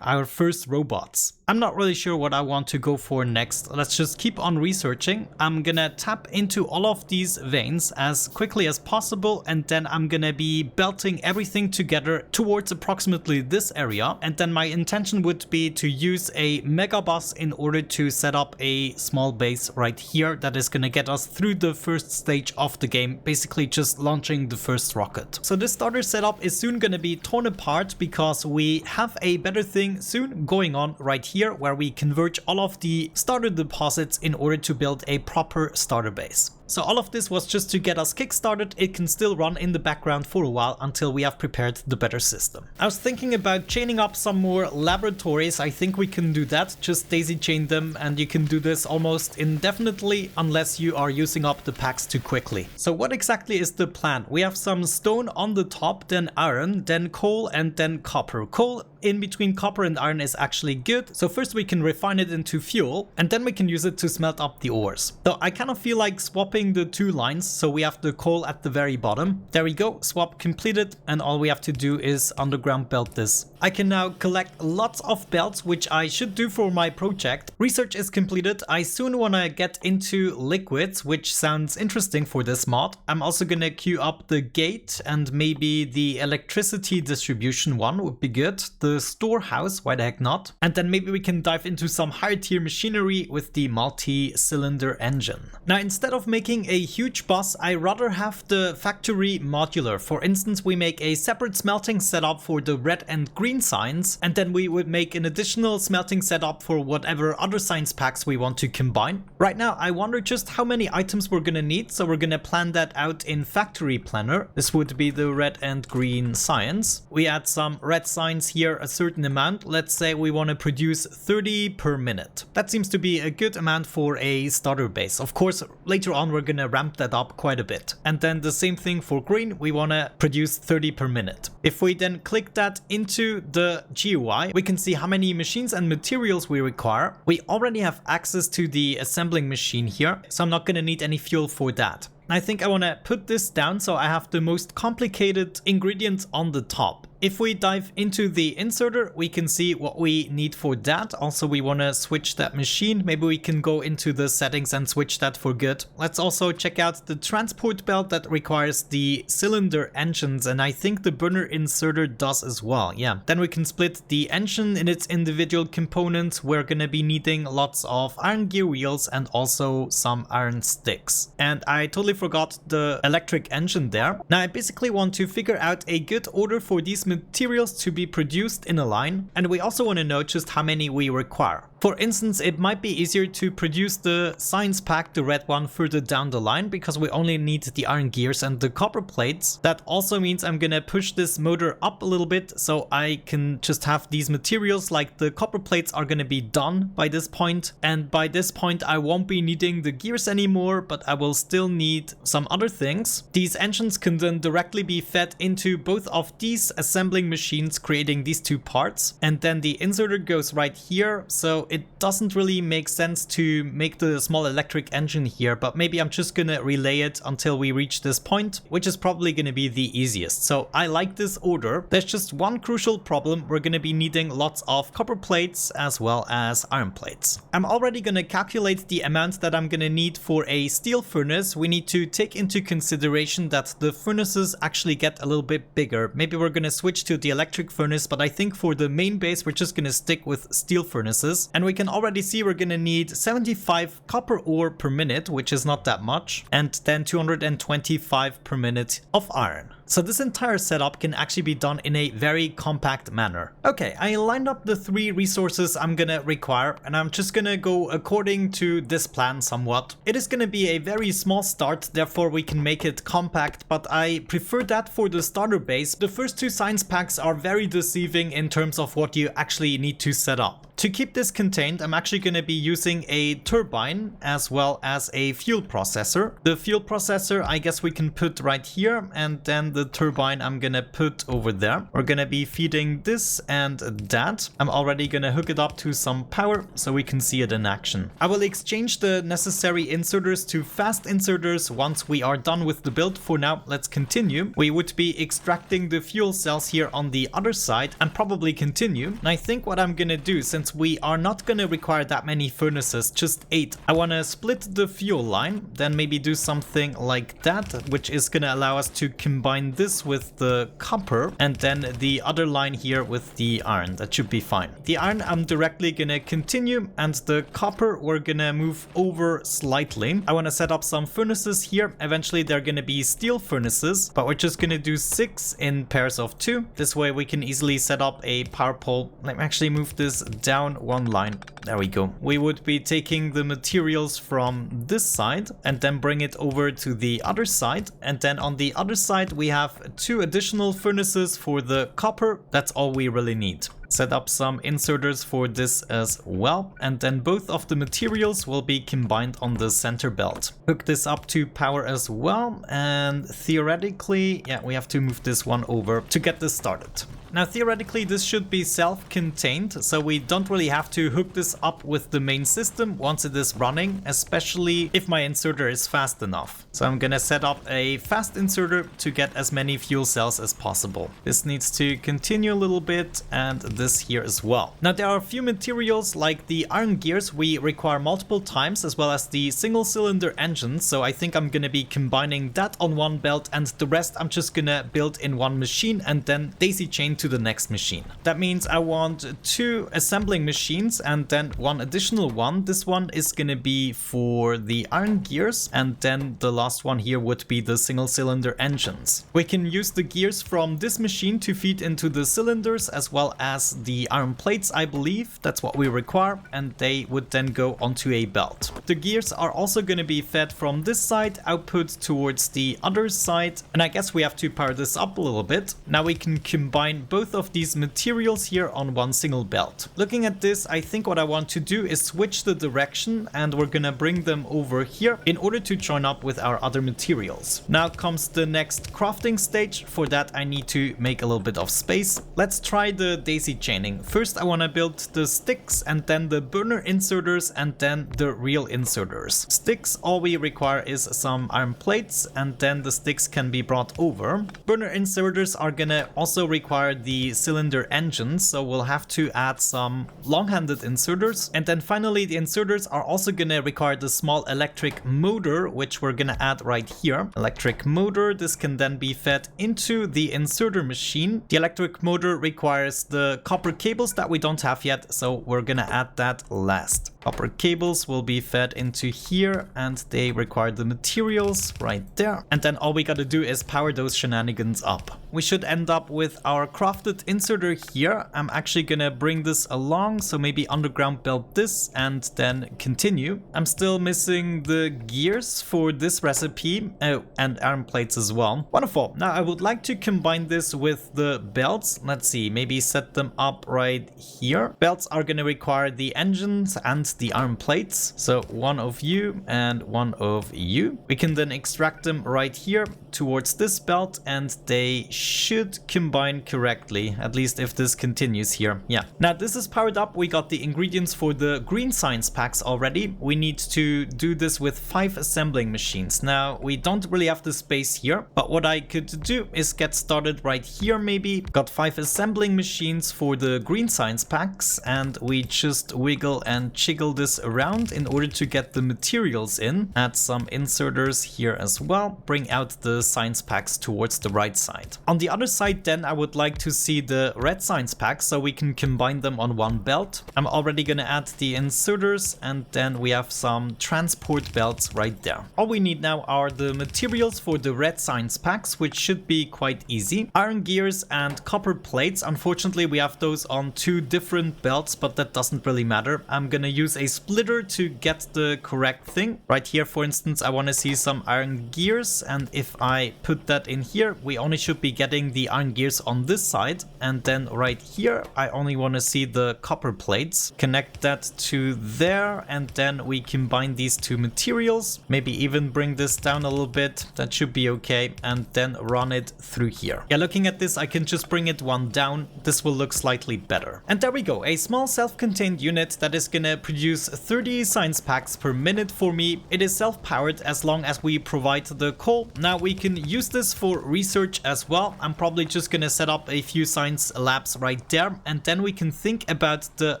our first robots. I'm not really sure what I want to go for next. Let's just keep on researching. I'm gonna tap into all of these veins as quickly as possible, and then I'm gonna be belting everything together towards approximately this area. And then my intention would be to use a megabase in order to set up a small base right here that is gonna get us through the first stage of the game, basically just launching the first rocket. So this starter setup is soon gonna be torn apart because we have a better thing soon going on right here, where we converge all of the starter deposits in order to build a proper starter base. So all of this was just to get us kickstarted. It can still run in the background for a while until we have prepared the better system. I was thinking about chaining up some more laboratories. I think we can do that, just daisy chain them, and you can do this almost indefinitely unless you are using up the packs too quickly. So what exactly is the plan? We have some stone on the top, then iron, then coal, and then copper. Coal in between copper and iron is actually good. So first we can refine it into fuel, and then we can use it to smelt up the ores. So I kind of feel like swapping the two lines, so we have the coal at the very bottom. There we go, swap completed, and all we have to do is underground belt this. I can now collect lots of belts, which I should do for my project. Research is completed. I soon want to get into liquids, which sounds interesting for this mod. I'm also gonna queue up the gate, and maybe the electricity distribution one would be good. The storehouse, why the heck not? And then maybe we can dive into some higher tier machinery with the multi-cylinder engine. Now instead of making a huge boss, I rather have the factory modular. For instance, we make a separate smelting setup for the red and green signs, and then we would make an additional smelting setup for whatever other science packs we want to combine. Right now I wonder just how many items we're gonna need, so we're gonna plan that out in factory planner. This would be the red and green science. We add some red signs here, a certain amount. Let's say we want to produce 30 per minute. That seems to be a good amount for a starter base. Of course later on we're gonna ramp that up quite a bit. And then the same thing for green, we want to produce 30 per minute. If we then click that into the GUI, we can see how many machines and materials we require. We already have access to the assembling machine here, so I'm not going to need any fuel for that. I think I want to put this down so I have the most complicated ingredients on the top. If we dive into the inserter, we can see what we need for that. Also, we want to switch that machine. Maybe we can go into the settings and switch that for good. Let's also check out the transport belt that requires the cylinder engines, and I think the burner inserter does as well. Yeah, then we can split the engine in its individual components. We're going to be needing lots of iron gear wheels and also some iron sticks. And I totally forgot the electric engine there. Now I basically want to figure out a good order for these materials to be produced in a line, and we also want to know just how many we require. For instance, it might be easier to produce the science pack, the red one, further down the line because we only need the iron gears and the copper plates. That also means I'm gonna push this motor up a little bit so I can just have these materials, like the copper plates are gonna be done by this point, and by this point I won't be needing the gears anymore, but I will still need some other things. These engines can then directly be fed into both of these assembling machines, creating these two parts, and then the inserter goes right here, so it doesn't really make sense to make the small electric engine here, but maybe I'm just gonna relay it until we reach this point, which is probably gonna be the easiest. So I like this order. There's just one crucial problem. We're gonna be needing lots of copper plates as well as iron plates. I'm already gonna calculate the amount that I'm gonna need for a steel furnace. We need to take into consideration that the furnaces actually get a little bit bigger. Maybe we're gonna switch to the electric furnace, but I think for the main base we're just gonna stick with steel furnaces. And we can already see we're gonna need 75 copper ore per minute, which is not that much, and then 225 per minute of iron. So this entire setup can actually be done in a very compact manner. Okay, I lined up the 3 resources I'm gonna require, and I'm just gonna go according to this plan somewhat. It is gonna be a very small start, therefore we can make it compact, but I prefer that for the starter base. The first 2 science packs are very deceiving in terms of what you actually need to set up. To keep this contained, I'm actually going to be using a turbine as well as a fuel processor. The fuel processor I guess we can put right here, and then the turbine I'm gonna put over there. We're gonna be feeding this and that. I'm already gonna hook it up to some power so we can see it in action. I will exchange the necessary inserters to fast inserters once we are done with the build. For now, let's continue. We would be extracting the fuel cells here on the other side and probably continue. And I think what I'm gonna do, since we are not gonna require that many furnaces, just 8, I wanna split the fuel line, then maybe do something like that, which is gonna allow us to combine this with the copper and then the other line here with the iron. That should be fine. The iron I'm directly gonna continue, and the copper we're gonna move over slightly. I wanna set up some furnaces here. Eventually they're gonna be steel furnaces, but we're just gonna do 6 in pairs of 2. This way we can easily set up a power pole. Let me actually move this down 1 line. There we go. We would be taking the materials from this side and then bring it over to the other side. And then on the other side, we have 2 additional furnaces for the copper. That's all we really need. Set up some inserters for this as well, and then both of the materials will be combined on the center belt. Hook this up to power as well, and theoretically, yeah, we have to move this one over to get this started. Now theoretically this should be self-contained, so we don't really have to hook this up with the main system once it is running, especially if my inserter is fast enough. So I'm gonna set up a fast inserter to get as many fuel cells as possible. This needs to continue a little bit, and this here as well. Now there are a few materials like the iron gears we require multiple times, as well as the single cylinder engine, so I think I'm gonna be combining that on one belt, and the rest I'm just gonna build in one machine and then daisy chain to the next machine. That means I want 2 assembling machines and then 1 additional one. This one is gonna be for the iron gears, and then the last one here would be the single cylinder engines. We can use the gears from this machine to feed into the cylinders as well as the iron plates, I believe. That's what we require, and they would then go onto a belt. The gears are also gonna be fed from this side, output towards the other side, and I guess we have to power this up a little bit. Now we can combine both of these materials here on one single belt. Looking at this, I think what I want to do is switch the direction, and we're gonna bring them over here in order to join up with our other materials. Now comes the next crafting stage. For that I need to make a little bit of space. Let's try the daisy chaining. First I want to build the sticks, and then the burner inserters, and then the real inserters. Sticks, all we require is some iron plates, and then the sticks can be brought over. Burner inserters are gonna also require the cylinder engines, so we'll have to add some long-handed inserters. And then finally the inserters are also gonna require the small electric motor, which we're gonna add right here. Electric motor, this can then be fed into the inserter machine. The electric motor requires the copper cables that we don't have yet, so we're gonna add that last. Copper cables will be fed into here, and they require the materials right there. And then all we gotta do is power those shenanigans up. We should end up with our crafted inserter here. I'm actually gonna bring this along, so maybe underground belt this and then continue. I'm still missing the gears for this recipe. Oh, and iron plates as well. Wonderful. Now I would like to combine this with the belts. Let's see, maybe set them up right here. Belts are gonna require the engines and the iron plates. So one of you and one of you. We can then extract them right here towards this belt, and they should combine correctly, at least if this continues here. Yeah. Now this is powered up. We got the ingredients for the green science packs already. We need to do this with 5 assembling machines. Now we don't really have the space here, but what I could do is get started right here maybe. Got 5 assembling machines for the green science packs, and we just wiggle and jiggle this around in order to get the materials in. Add some inserters here as well. Bring out the science packs towards the right side. On the other side then I would like to see the red science packs so we can combine them on one belt. I'm already gonna add the inserters, and then we have some transport belts right there. All we need now are the materials for the red science packs, which should be quite easy. Iron gears and copper plates. Unfortunately we have those on 2 different belts, but that doesn't really matter. I'm gonna use use a splitter to get the correct thing. Right here, for instance, I want to see some iron gears, and if I put that in here, we only should be getting the iron gears on this side, and then right here I only want to see the copper plates. Connect that to there, and then we combine these two materials, maybe even bring this down a little bit. That should be okay, and then run it through here. Yeah, looking at this, I can just bring it one down. This will look slightly better. And there we go, a small self-contained unit that is gonna produce 30 science packs per minute for me. It is self-powered as long as we provide the coal. Now we can use this for research as well. I'm probably just gonna set up a few science labs right there, and then we can think about the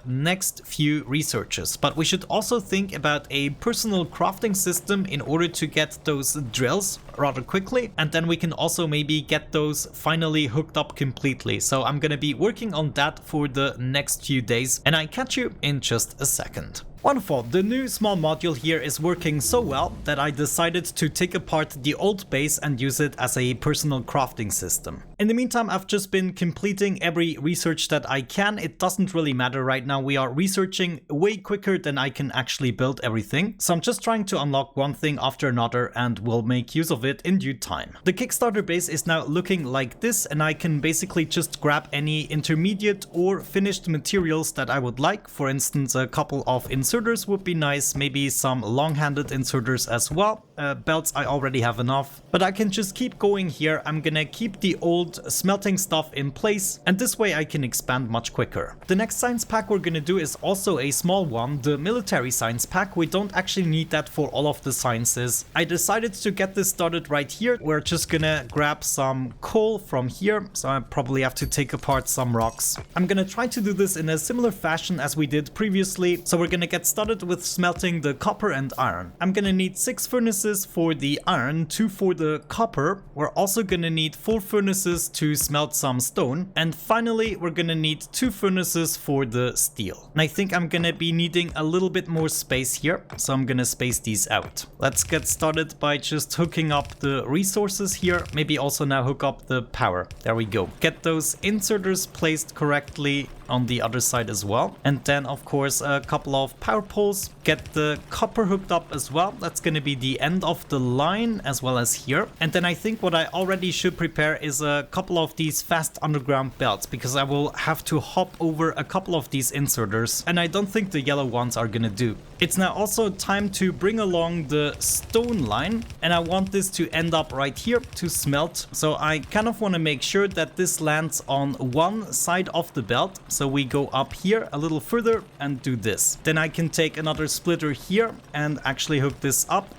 next few researches. But we should also think about a personal crafting system in order to get those drills rather quickly, and then we can also maybe get those finally hooked up completely. So I'm gonna be working on that for the next few days, and I catch you in just a second. Wonderful, the new small module here is working so well that I decided to take apart the old base and use it as a personal crafting system. In the meantime, I've just been completing every research that I can. It doesn't really matter right now. We are researching way quicker than I can actually build everything. So I'm just trying to unlock one thing after another, and we'll make use of it in due time. The Kickstarter base is now looking like this, and I can basically just grab any intermediate or finished materials that I would like. For instance, a couple of inserters would be nice, maybe some long-handed inserters as well. Belts I already have enough, but I can just keep going here. I'm gonna keep the old smelting stuff in place, and this way I can expand much quicker. The next science pack we're gonna do is also a small one, the military science pack. We don't actually need that for all of the sciences. I decided to get this started right here. We're just gonna grab some coal from here, so I probably have to take apart some rocks. I'm gonna try to do this in a similar fashion as we did previously, so we're gonna get started with smelting the copper and iron. I'm gonna need 6 furnaces for the iron, 2 for the copper. We're also gonna need 4 furnaces to smelt some stone, and finally we're gonna need 2 furnaces for the steel. And I think I'm gonna be needing a little bit more space here, so I'm gonna space these out. Let's get started by just hooking up the resources here, maybe also now hook up the power. There we go. Get those inserters placed correctly on the other side as well, and then of course a couple of power poles. Get the copper hooked up as well. That's gonna be the end of the line as well as here. And then I think what I already should prepare is a couple of these fast underground belts, because I will have to hop over a couple of these inserters, and I don't think the yellow ones are gonna do. It's now also time to bring along the stone line, and I want this to end up right here to smelt. So I kind of want to make sure that this lands on one side of the belt. So we go up here a little further and do this. Then I can take another splitter here and actually hook this up,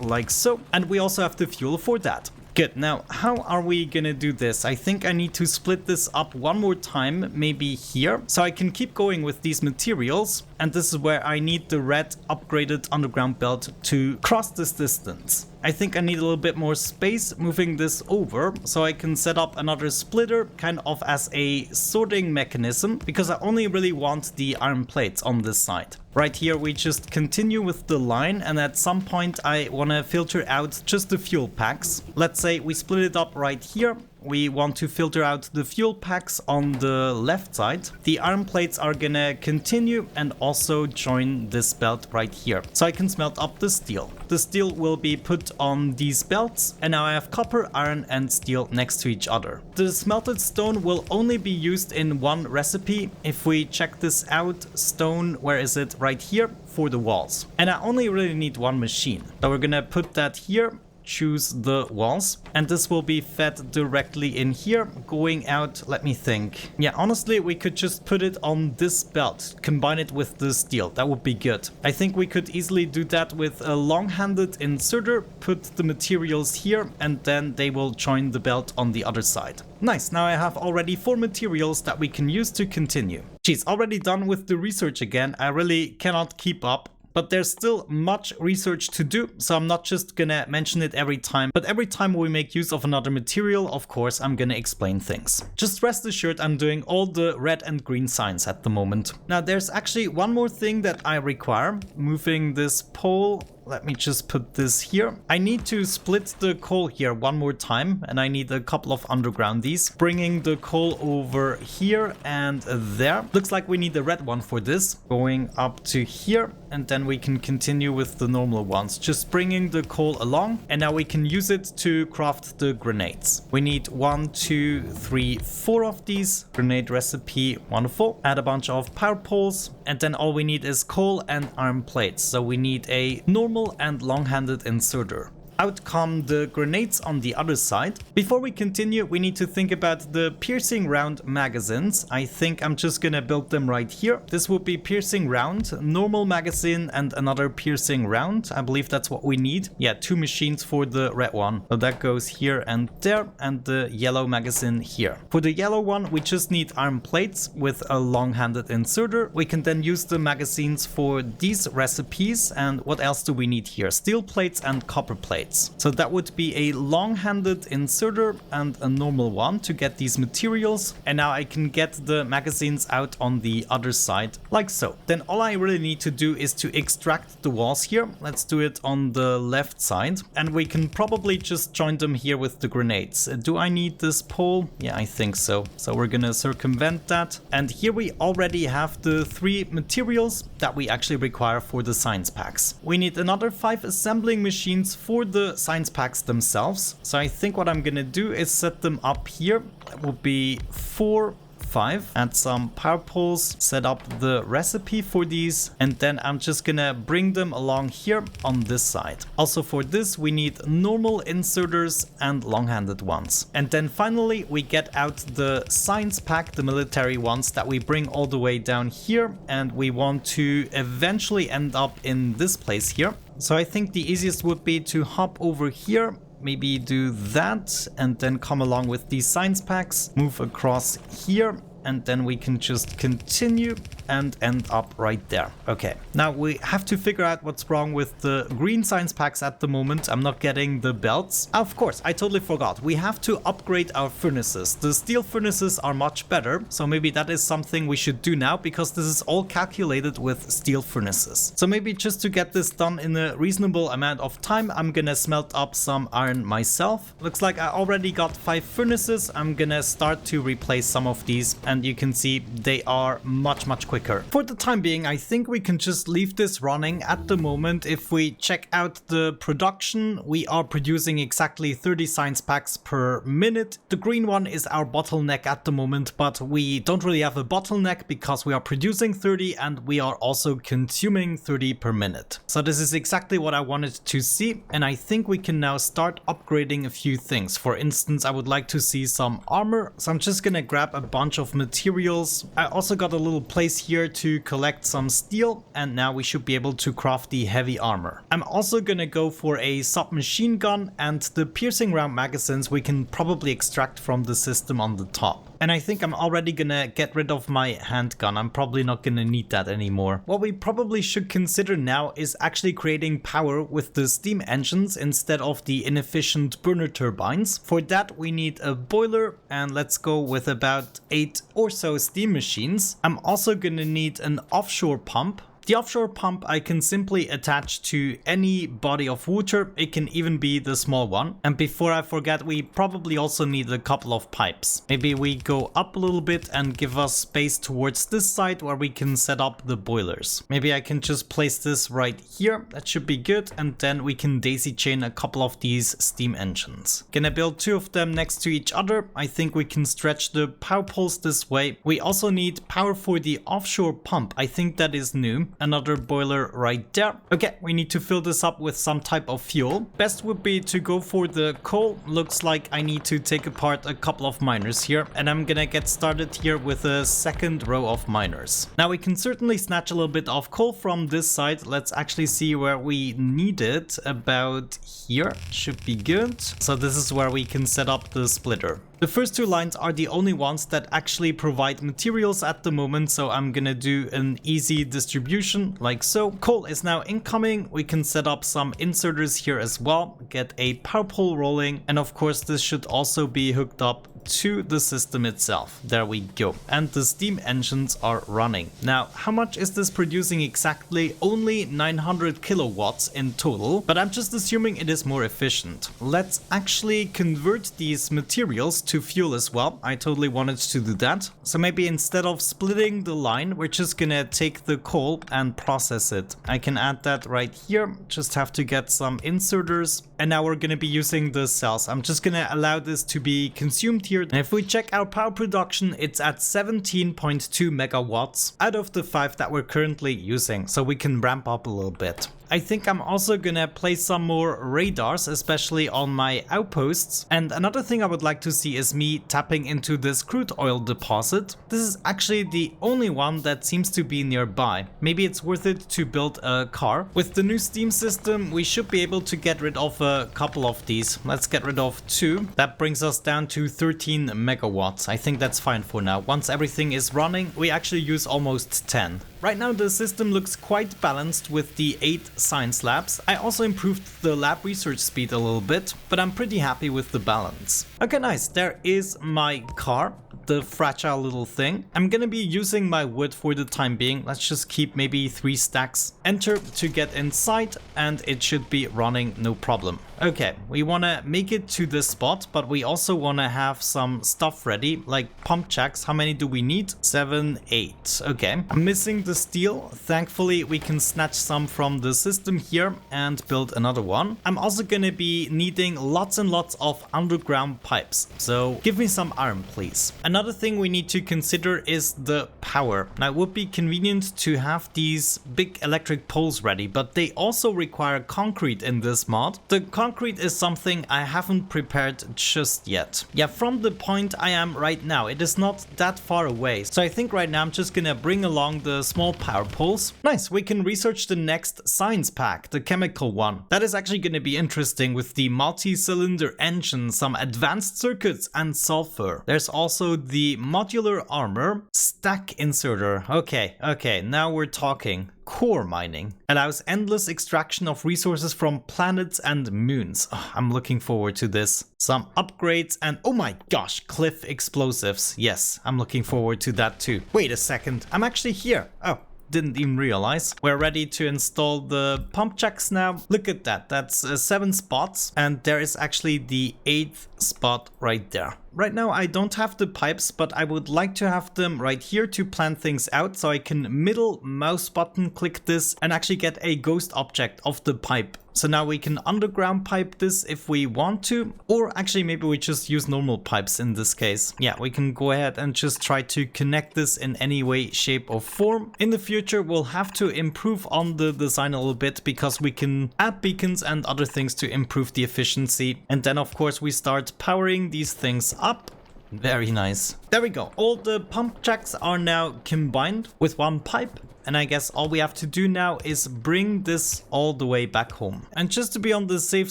like so. And we also have the fuel for that. Good, now how are we gonna do this? I think I need to split this up one more time, maybe here, so I can keep going with these materials. And this is where I need the red upgraded underground belt to cross this distance. I think I need a little bit more space moving this over, so I can set up another splitter kind of as a sorting mechanism, because I only really want the iron plates on this side. Right here we just continue with the line, and at some point I want to filter out just the fuel packs. Let's say we split it up right here. We want to filter out the fuel packs on the left side. The iron plates are gonna continue and also join this belt right here, so I can smelt up the steel. The steel will be put on these belts, and now I have copper, iron and steel next to each other. The smelted stone will only be used in one recipe. If we check this out, stone, where is it? Right here for the walls. And I only really need one machine. So we're gonna put that here. Choose the walls, and this will be fed directly in here, going out. Let me think. Yeah, honestly, we could just put it on this belt, combine it with the steel. That would be good. I think we could easily do that with a long-handed inserter, put the materials here, and then they will join the belt on the other side. Nice, now I have already 4 materials that we can use to continue. Geez, already done with the research again. I really cannot keep up. But there's still much research to do, so I'm not just gonna mention it every time, but every time we make use of another material, of course, I'm gonna explain things. Just rest assured I'm doing all the red and green signs at the moment. Now there's actually one more thing that I require. Moving this pole let me just put this here. I need to split the coal here one more time, and I need a couple of undergroundies. Bringing the coal over here and there. Looks like we need a red one for this. Going up to here, and then we can continue with the normal ones. Just bringing the coal along, and now we can use it to craft the grenades. We need 1, 2, 3, 4 of these. Grenade recipe, wonderful. Add a bunch of power poles, and then all we need is coal and iron plates. So we need a normal and long-handed inserter. Out come the grenades on the other side. Before we continue, we need to think about the piercing round magazines. I think I'm just gonna build them right here. This would be piercing round, normal magazine, and another piercing round. I believe that's what we need. Yeah, 2 machines for the red one. So that goes here and there, and the yellow magazine here. For the yellow one, we just need iron plates with a long-handed inserter. We can then use the magazines for these recipes. And what else do we need here? Steel plates and copper plates. So that would be a long-handed inserter and a normal one to get these materials. And now I can get the magazines out on the other side, like so. Then all I really need to do is to extract the walls here. Let's do it on the left side. And we can probably just join them here with the grenades. Do I need this pole? Yeah, I think so. So we're gonna circumvent that. And here we already have the 3 materials that we actually require for the science packs. We need another 5 assembling machines for the science packs themselves. So I think what I'm gonna do is set them up here. That will be 4, 5. Add some power poles, set up the recipe for these, and then I'm just gonna bring them along here on this side. Also for this we need normal inserters and long-handed ones. And then finally we get out the science pack, the military ones that we bring all the way down here, and we want to eventually end up in this place here. So I think the easiest would be to hop over here, maybe do that, and then come along with these science packs, move across here, and then we can just continue and end up right there. Okay, now we have to figure out what's wrong with the green science packs at the moment. I'm not getting the belts. Of course, I totally forgot. We have to upgrade our furnaces. The steel furnaces are much better, so maybe that is something we should do now, because this is all calculated with steel furnaces. So maybe just to get this done in a reasonable amount of time, I'm gonna smelt up some iron myself. Looks like I already got 5 furnaces. I'm gonna start to replace some of these, and you can see they are much quicker. For the time being, I think we can just leave this running at the moment. If we check out the production, we are producing exactly 30 science packs per minute. The green one is our bottleneck at the moment, but we don't really have a bottleneck because we are producing 30 and we are also consuming 30 per minute. So this is exactly what I wanted to see, and I think we can now start upgrading a few things. For instance, I would like to see some armor, so I'm just gonna grab a bunch of materials. I also got a little place here to collect some steel, and now we should be able to craft the heavy armor. I'm also gonna go for a submachine gun, and the piercing round magazines we can probably extract from the system on the top. And I think I'm already gonna get rid of my handgun. I'm probably not gonna need that anymore. What we probably should consider now is actually creating power with the steam engines instead of the inefficient burner turbines. For that we need a boiler, and let's go with about 8 or so steam machines. I'm also gonna need an offshore pump. The offshore pump I can simply attach to any body of water. It can even be the small one. And before I forget, we probably also need a couple of pipes. Maybe we go up a little bit and give us space towards this side where we can set up the boilers. Maybe I can just place this right here. That should be good. And then we can daisy chain a couple of these steam engines. Gonna build 2 of them next to each other. I think we can stretch the power poles this way. We also need power for the offshore pump. I think that is new. Another boiler right there. Okay, we need to fill this up with some type of fuel. Best would be to go for the coal. Looks like I need to take apart a couple of miners here, and I'm gonna get started here with a second row of miners. Now we can certainly snatch a little bit of coal from this side. Let's actually see where we need it. About here should be good. So this is where we can set up the splitter. The first 2 lines are the only ones that actually provide materials at the moment, so I'm gonna do an easy distribution like so. Coal is now incoming. We can set up some inserters here as well, get a power pole rolling, and of course this should also be hooked up to the system itself. There we go. And the steam engines are running. Now, how much is this producing exactly? Only 900 kilowatts in total, but I'm just assuming it is more efficient. Let's actually convert these materials to fuel as well. I totally wanted to do that. So maybe instead of splitting the line, we're just gonna take the coal and process it. I can add that right here. Just have to get some inserters. And now we're gonna be using the cells. I'm just gonna allow this to be consumed here. And if we check our power production, it's at 17.2 megawatts out of the 5 that we're currently using. So we can ramp up a little bit. I think I'm also gonna place some more radars, especially on my outposts. And another thing I would like to see is me tapping into this crude oil deposit. This is actually the only one that seems to be nearby. Maybe it's worth it to build a car. With the new steam system, we should be able to get rid of a couple of these. Let's get rid of 2. That brings us down to 13 megawatts. I think that's fine for now. Once everything is running, we actually use almost 10. Right now the system looks quite balanced with the 8 science labs. I also improved the lab research speed a little bit, but I'm pretty happy with the balance. Okay, nice. There is my car, the fragile little thing. I'm gonna be using my wood for the time being. Let's just keep maybe 3 stacks. Enter to get inside and it should be running no problem. Okay, we want to make it to this spot, but we also want to have some stuff ready, like pump jacks. How many do we need? 7, 8. Okay, I'm missing the steel. Thankfully, we can snatch some from the system here and build another one. I'm also going to be needing lots and lots of underground pipes. So give me some iron, please. Another thing we need to consider is the power. Now, it would be convenient to have these big electric poles ready, but they also require concrete in this mod. The concrete is something I haven't prepared just yet. Yeah, from the point I am right now, it is not that far away. So I think right now I'm just gonna bring along the small power poles. Nice, we can research the next science pack, the chemical one. That is actually gonna be interesting with the multi-cylinder engine, some advanced circuits and sulfur. There's also the modular armor, stack inserter. Okay, now we're talking. Core mining allows endless extraction of resources from planets and moons. Oh, I'm looking forward to this. Some upgrades and oh my gosh, cliff explosives. Yes, I'm looking forward to that too. Wait a second, I'm actually here. Oh, didn't even realize. We're ready to install the pump jacks now. Look at that, that's 7 spots and there is actually the 8th spot right there. Right now I don't have the pipes, but I would like to have them right here to plan things out, so I can middle mouse button click this and actually get a ghost object of the pipe. So now we can underground pipe this if we want to, or actually maybe we just use normal pipes in this case. Yeah, we can go ahead and just try to connect this in any way, shape or form. In the future we'll have to improve on the design a little bit because we can add beacons and other things to improve the efficiency. And then of course we start powering these things up. Very nice. There we go. All the pump jacks are now combined with one pipe. And I guess all we have to do now is bring this all the way back home. And just to be on the safe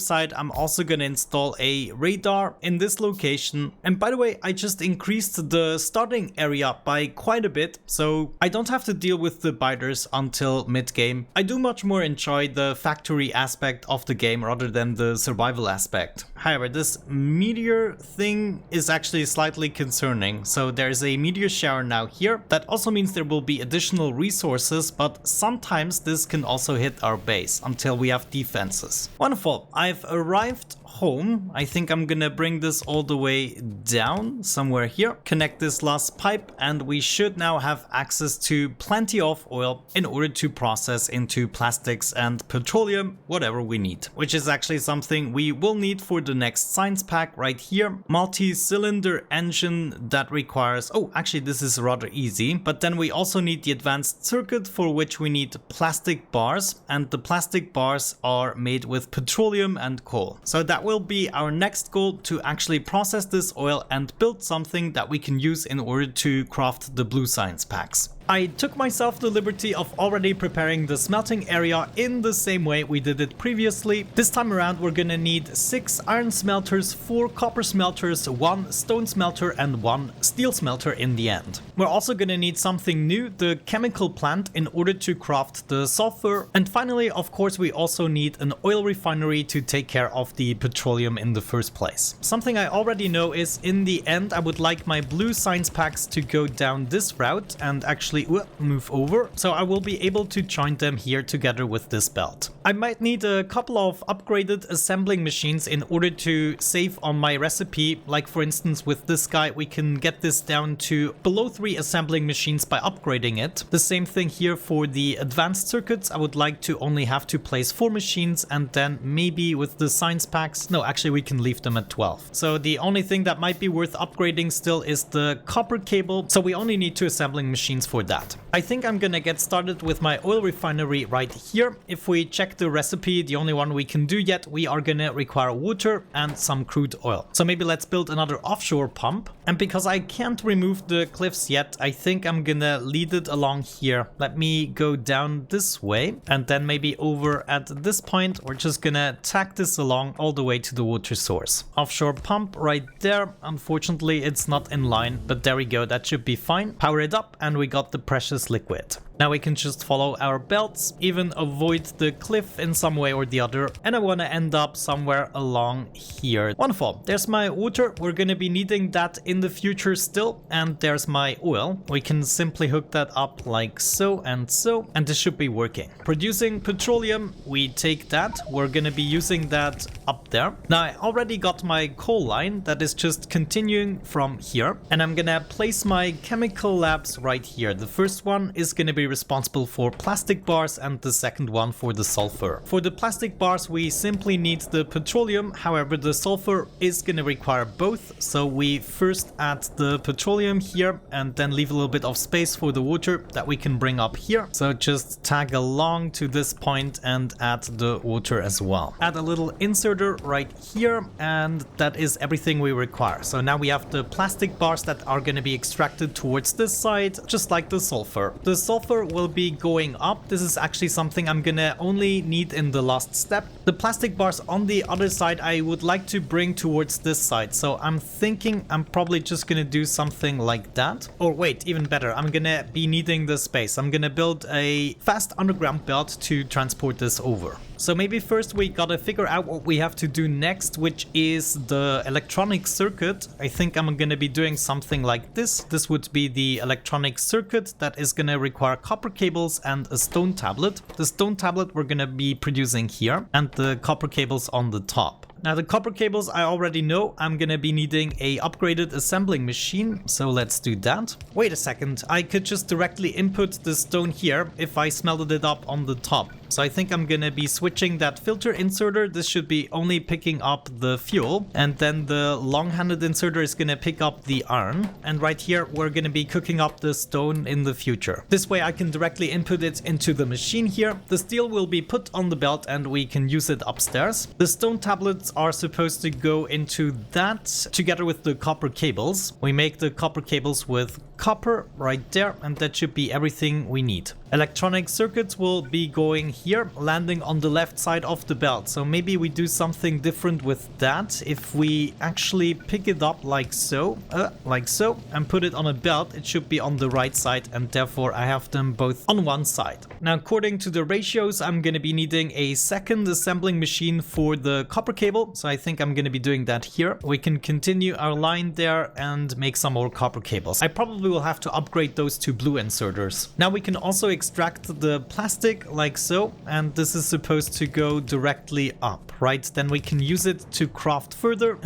side, I'm also going to install a radar in this location. And by the way, I just increased the starting area by quite a bit, so I don't have to deal with the biters until mid-game. I do much more enjoy the factory aspect of the game rather than the survival aspect. However, this meteor thing is actually slightly concerning. So there's a meteor shower now here. That also means there will be additional resources, but sometimes this can also hit our base until we have defenses. Wonderful, I've arrived home. I think I'm gonna bring this all the way down somewhere here, connect this last pipe, and we should now have access to plenty of oil in order to process into plastics and petroleum, whatever we need, which is actually something we will need for the next science pack right here. Multi-cylinder engine that requires, oh, actually this is rather easy, but then we also need the advanced circuit for which we need plastic bars, and the plastic bars are made with petroleum and coal. So that will be our next goal, to actually process this oil and build something that we can use in order to craft the blue science packs. I took myself the liberty of already preparing the smelting area in the same way we did it previously. This time around we're gonna need 6 iron smelters, 4 copper smelters, 1 stone smelter and 1 steel smelter in the end. We're also gonna need something new, the chemical plant, in order to craft the sulfur. And finally, of course, we also need an oil refinery to take care of the petroleum in the first place. Something I already know is in the end I would like my blue science packs to go down this route and actually move over, so I will be able to join them here together with this belt. I might need a couple of upgraded assembling machines in order to save on my recipe, like for instance with this guy we can get this down to below 3 assembling machines by upgrading it. The same thing here for the advanced circuits. I would like to only have to place 4 machines, and then maybe with the science packs, no, actually we can leave them at 12. So the only thing that might be worth upgrading still is the copper cable, so we only need 2 assembling machines for that. I think I'm gonna get started with my oil refinery right here. If we check the recipe, the only one we can do yet, we are gonna require water and some crude oil. So maybe let's build another offshore pump. And because I can't remove the cliffs yet, I think I'm gonna lead it along here. Let me go down this way, and then maybe over at this point we're just gonna tack this along all the way to the water source. Offshore pump right there. Unfortunately it's not in line, but there we go, that should be fine. Power it up and we got the precious liquid. Now we can just follow our belts, even avoid the cliff in some way or the other, and I want to end up somewhere along here. Wonderful, there's my water, we're going to be needing that in the future still, and there's my oil. We can simply hook that up like so, and this should be working. Producing petroleum, we take that, we're going to be using that up there. Now I already got my coal line that is just continuing from here, and I'm going to place my chemical labs right here. The first one is going to be responsible for plastic bars and the second one for the sulfur. For the plastic bars we simply need the petroleum, however the sulfur is going to require both, so we first add the petroleum here and then leave a little bit of space for the water that we can bring up here. So just tag along to this point and add the water as well. Add a little inserter right here, and that is everything we require. So now we have the plastic bars that are going to be extracted towards this side, just like the sulfur. The sulfur will be going up. This is actually something I'm gonna only need in the last step. The plastic bars on the other side I would like to bring towards this side, so I'm thinking I'm probably just gonna do something like that. Or wait, even better, I'm gonna be needing the space. I'm gonna build a fast underground belt to transport this over. So maybe first we gotta figure out what we have to do next, which is the electronic circuit. I think I'm gonna be doing something like this. This would be the electronic circuit that is gonna require copper cables and a stone tablet. The stone tablet we're gonna be producing here, and the copper cables on the top. Now the copper cables I already know I'm gonna be needing a upgraded assembling machine, so let's do that. Wait a second, I could just directly input the stone here if I smelted it up on the top. So I think I'm gonna be switching that filter inserter. This should be only picking up the fuel, and then the long-handed inserter is gonna pick up the iron. And right here we're gonna be cooking up the stone in the future. This way I can directly input it into the machine here. The steel will be put on the belt and we can use it upstairs. The stone tablets are supposed to go into that together with the copper cables. We make the copper cables with copper right there, and that should be everything we need. Electronic circuits will be going here, landing on the left side of the belt. So maybe we do something different with that. If we actually pick it up like so, and put it on a belt, it should be on the right side, and therefore I have them both on one side. Now according to the ratios, I'm going to be needing a second assembling machine for the copper cable, so I think I'm going to be doing that here. We can continue our line there and make some more copper cables. I probably will have to upgrade those to blue inserters. Now we can also extract the plastic like so, and this is supposed to go directly up, right? Then we can use it to craft further.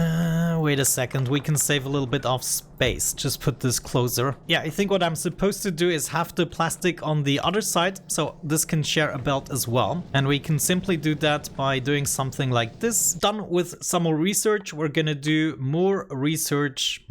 Wait a second, we can save a little bit of space. Just put this closer. Yeah, I think what I'm supposed to do is have the plastic on the other side, so this can share a belt as well. And we can simply do that by doing something like this. Done with some more research, we're gonna do more research.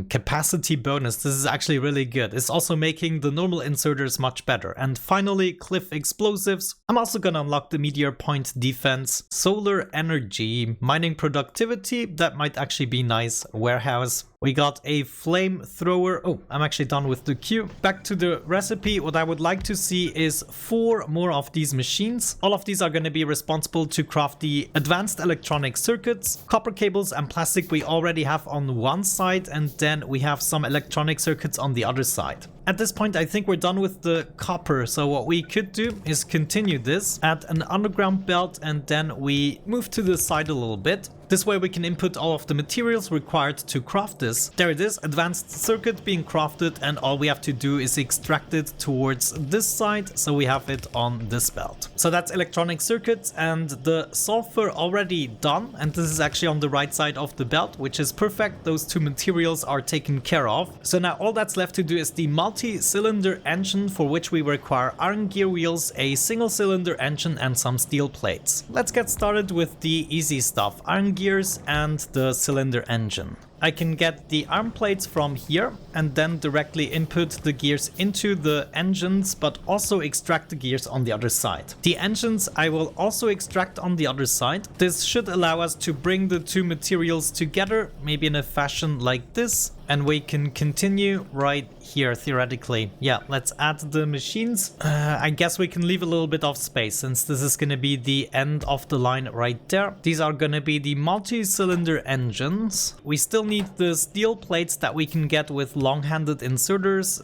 Capacity bonus. This is actually really good. It's also making the normal inserters much better. And finally, cliff explosives. I'm also gonna unlock the Meteor point defense. Solar energy, mining productivity, that might actually be nice. Warehouse. We got a flamethrower. Oh, I'm actually done with the queue. Back to the recipe. What I would like to see is 4 more of these machines. All of these are going to be responsible to craft the advanced electronic circuits. Copper cables and plastic we already have on one side, and then we have some electronic circuits on the other side. At this point, I think we're done with the copper, so what we could do is continue this, add an underground belt, and then we move to the side a little bit. This way we can input all of the materials required to craft this. There it is, advanced circuit being crafted, and all we have to do is extract it towards this side, so we have it on this belt. So that's electronic circuits and the sulfur already done, and this is actually on the right side of the belt, which is perfect. Those 2 materials are taken care of. So now all that's left to do is the multi-cylinder engine, for which we require iron gear wheels, a single cylinder engine, and some steel plates. Let's get started with the easy stuff, iron gears and the cylinder engine. I can get the arm plates from here and then directly input the gears into the engines, but also extract the gears on the other side. The engines I will also extract on the other side. This should allow us to bring the 2 materials together, maybe in a fashion like this, and we can continue right here theoretically. Yeah, let's add the machines. I guess we can leave a little bit of space since this is going to be the end of the line right there. These are going to be the multi-cylinder engines. We still need the steel plates that we can get with long-handed inserters.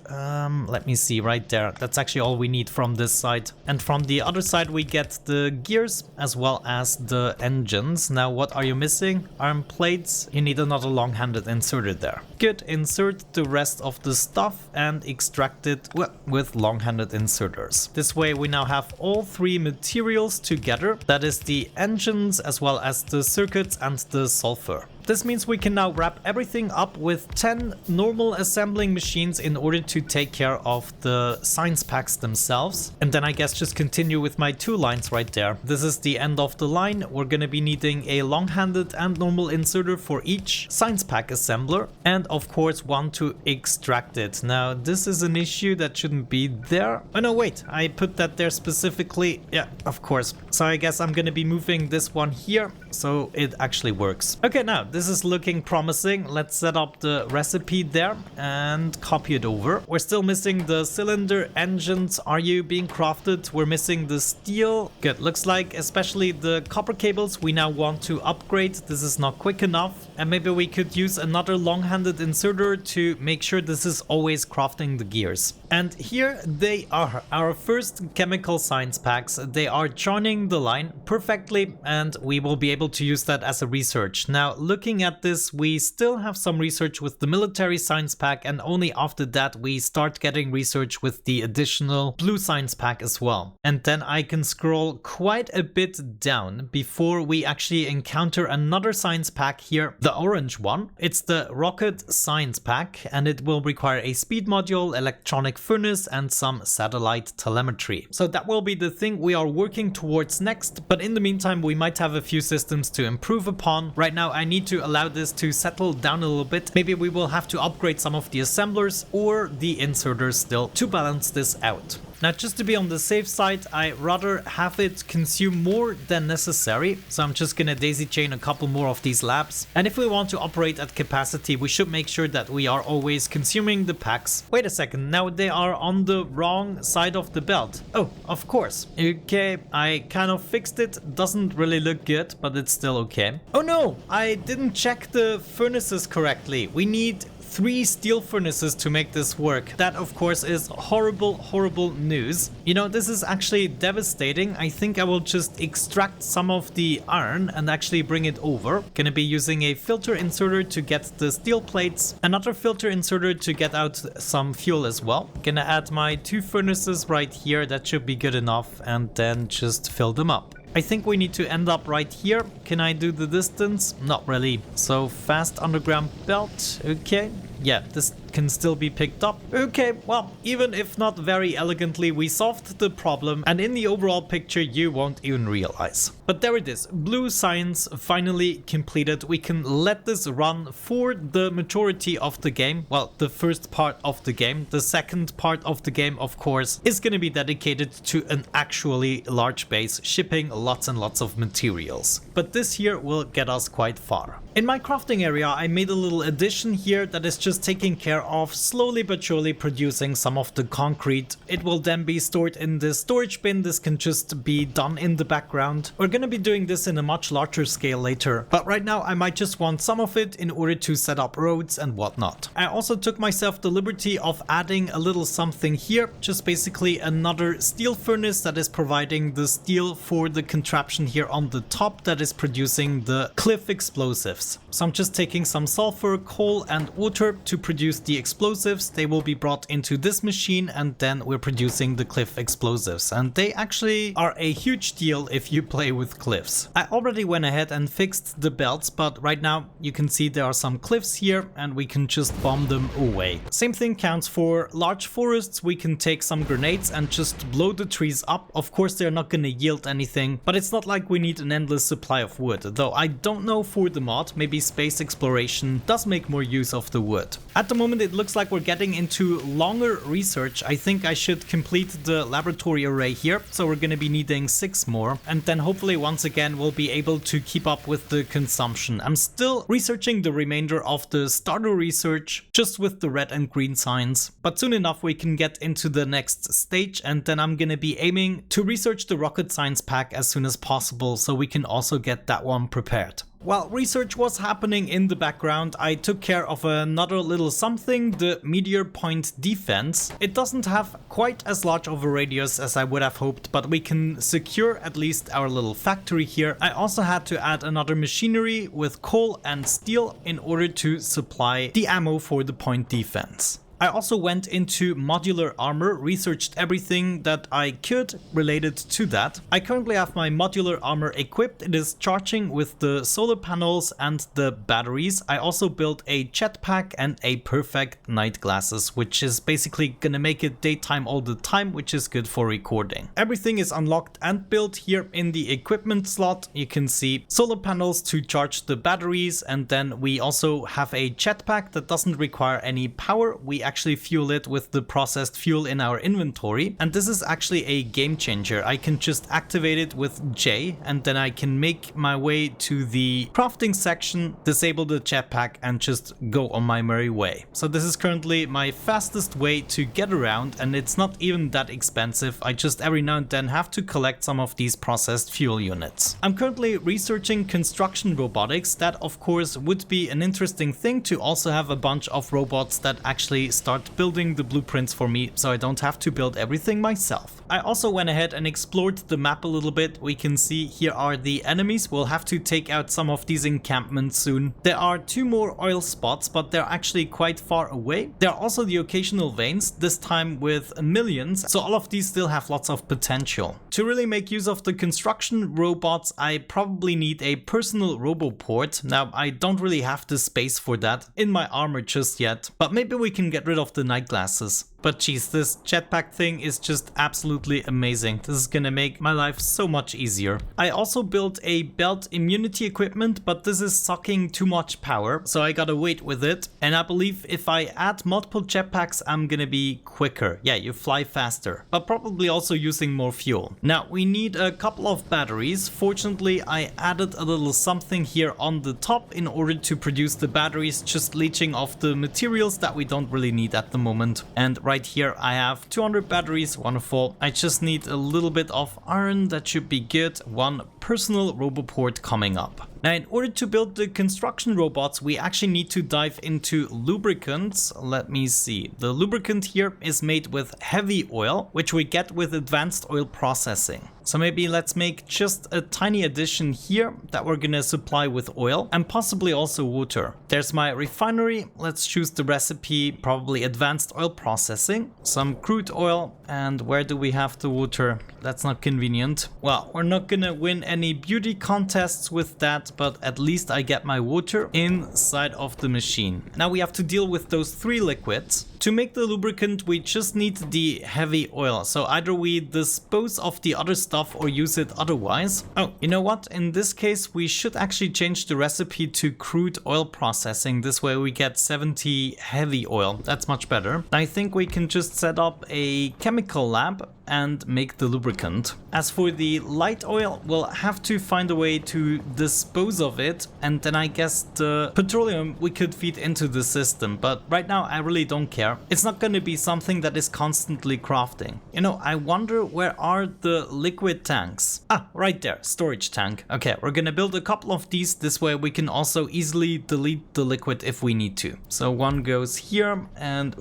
Let me see, right there. That's actually all we need from this side. And from the other side we get the gears as well as the engines. Now what are you missing? Arm plates. You need another long-handed inserter there. Good, insert the rest of the stuff and extract it with long-handed inserters. This way we now have all 3 materials together. That is the engines as well as the circuits and the sulfur. This means we can now wrap everything up with 10 normal assembling machines in order to take care of the science packs themselves. And then I guess just continue with my 2 lines right there. This is the end of the line. We're going to be needing a long-handed and normal inserter for each science pack assembler. And of course one to extract it. Now this is an issue that shouldn't be there. Oh no, wait, I put that there specifically. Yeah, of course. So I guess I'm going to be moving this one here so it actually works. Okay, now this is looking promising. Let's set up the recipe there and copy it over. We're still missing the cylinder engines. Are you being crafted? We're missing the steel. Good. Looks like especially the copper cables we now want to upgrade. This is not quick enough. And maybe we could use another long-handed inserter to make sure this is always crafting the gears. And here they are, our first chemical science packs. They are joining the line perfectly, and we will be able to use that as a research. Now, looking at this, we still have some research with the military science pack, and only after that we start getting research with the additional blue science pack as well. And then I can scroll quite a bit down before we actually encounter another science pack here, the orange one. It's the rocket science pack, and it will require a speed module, electronic furnace, and some satellite telemetry. So that will be the thing we are working towards next, but in the meantime we might have a few systems to improve upon. Right now I need to allow this to settle down a little bit. Maybe we will have to upgrade some of the assemblers or the inserters still to balance this out. Now, just to be on the safe side, I rather have it consume more than necessary. So I'm just gonna daisy chain a couple more of these labs. And if we want to operate at capacity, we should make sure that we are always consuming the packs. Wait a second, now they are on the wrong side of the belt. Oh, of course. Okay, I kind of fixed it. Doesn't really look good, but it's still okay. Oh no, I didn't check the furnaces correctly. We need 3 steel furnaces to make this work. That of course is horrible, horrible news. You know, this is actually devastating. I think I will just extract some of the iron and actually bring it over. Gonna be using a filter inserter to get the steel plates, another filter inserter to get out some fuel as well. Gonna add my 2 furnaces right here. That should be good enough, and then just fill them up. I think we need to end up right here. Can I do the distance? Not really. So fast underground belt. Okay. Yeah, this can still be picked up. Okay, well, even if not very elegantly, we solved the problem, and in the overall picture you won't even realize. But there it is, blue science finally completed. We can let this run for the majority of the game, well, the first part of the game. The second part of the game, of course, is going to be dedicated to an actually large base, shipping lots and lots of materials. But this here will get us quite far. In my crafting area, I made a little addition here that is just taking care of slowly but surely producing some of the concrete. It will then be stored in the storage bin. This can just be done in the background. We're going to be doing this in a much larger scale later, but right now I might just want some of it in order to set up roads and whatnot. I also took myself the liberty of adding a little something here, just basically another steel furnace that is providing the steel for the contraption here on the top that is producing the cliff explosives. So I'm just taking some sulfur, coal and water to produce the explosives. They will be brought into this machine and then we're producing the cliff explosives. And they actually are a huge deal if you play with cliffs. I already went ahead and fixed the belts, but right now you can see there are some cliffs here and we can just bomb them away. Same thing counts for large forests. We can take some grenades and just blow the trees up. Of course they're not going to yield anything, but it's not like we need an endless supply of wood, though I don't know for the mod. Maybe space exploration does make more use of the wood. At the moment it looks like we're getting into longer research. I think I should complete the laboratory array here, so we're going to be needing 6 more, and then hopefully once again we'll be able to keep up with the consumption. I'm still researching the remainder of the starter research, just with the red and green signs, but soon enough we can get into the next stage, and then I'm going to be aiming to research the rocket science pack as soon as possible, so we can also get that one prepared. While research was happening in the background, I took care of another little something, the Meteor point defense. It doesn't have quite as large of a radius as I would have hoped, but we can secure at least our little factory here. I also had to add another machinery with coal and steel in order to supply the ammo for the point defense. I also went into modular armor, researched everything that I could related to that. I currently have my modular armor equipped. It is charging with the solar panels and the batteries. I also built a jetpack and a perfect night glasses, which is basically gonna make it daytime all the time, which is good for recording. Everything is unlocked and built here in the equipment slot. You can see solar panels to charge the batteries, and then we also have a jetpack that doesn't require any power. We actually fuel it with the processed fuel in our inventory, and this is actually a game changer. I can just activate it with J, and then I can make my way to the crafting section, disable the jetpack, and just go on my merry way. So this is currently my fastest way to get around, and it's not even that expensive. I just every now and then have to collect some of these processed fuel units. I'm currently researching construction robotics. That of course would be an interesting thing, to also have a bunch of robots that actually start building the blueprints for me, so I don't have to build everything myself. I also went ahead and explored the map a little bit. We can see here are the enemies. We'll have to take out some of these encampments soon. There are 2 more oil spots, but they're actually quite far away. There are also the occasional veins, this time with millions, so all of these still have lots of potential. To really make use of the construction robots, I probably need a personal roboport. Now, I don't really have the space for that in my armor just yet, but maybe we can get rid of the night glasses. But geez, this jetpack thing is just absolutely amazing. This is gonna make my life so much easier. I also built a belt immunity equipment, but this is sucking too much power, so I gotta wait with it. And I believe if I add multiple jetpacks, I'm gonna be quicker. Yeah, you fly faster, but probably also using more fuel. Now, we need a couple of batteries. Fortunately, I added a little something here on the top in order to produce the batteries, just leaching off the materials that we don't really need at the moment. And right here I have 200 batteries, wonderful. I just need a little bit of iron, that should be good. One personal roboport coming up. Now, in order to build the construction robots, we actually need to dive into lubricants. Let me see. The lubricant here is made with heavy oil, which we get with advanced oil processing. So maybe let's make just a tiny addition here that we're gonna supply with oil and possibly also water. There's my refinery. Let's choose the recipe, probably advanced oil processing. Some crude oil, and where do we have the water? That's not convenient. Well, we're not gonna win any beauty contests with that. but at least I get my water inside of the machine. Now we have to deal with those 3 liquids. To make the lubricant, we just need the heavy oil. So either we dispose of the other stuff or use it otherwise. Oh, you know what? In this case, we should actually change the recipe to crude oil processing. This way we get 70 heavy oil. That's much better. I think we can just set up a chemical lab and make the lubricant. As for the light oil, we'll have to find a way to dispose of it, and then I guess the petroleum we could feed into the system, but right now I really don't care. It's not going to be something that is constantly crafting. You know, I wonder where are the liquid tanks? Ah, right there, storage tank. Okay, we're gonna build a couple of these, this way we can also easily delete the liquid if we need to. So one goes here, and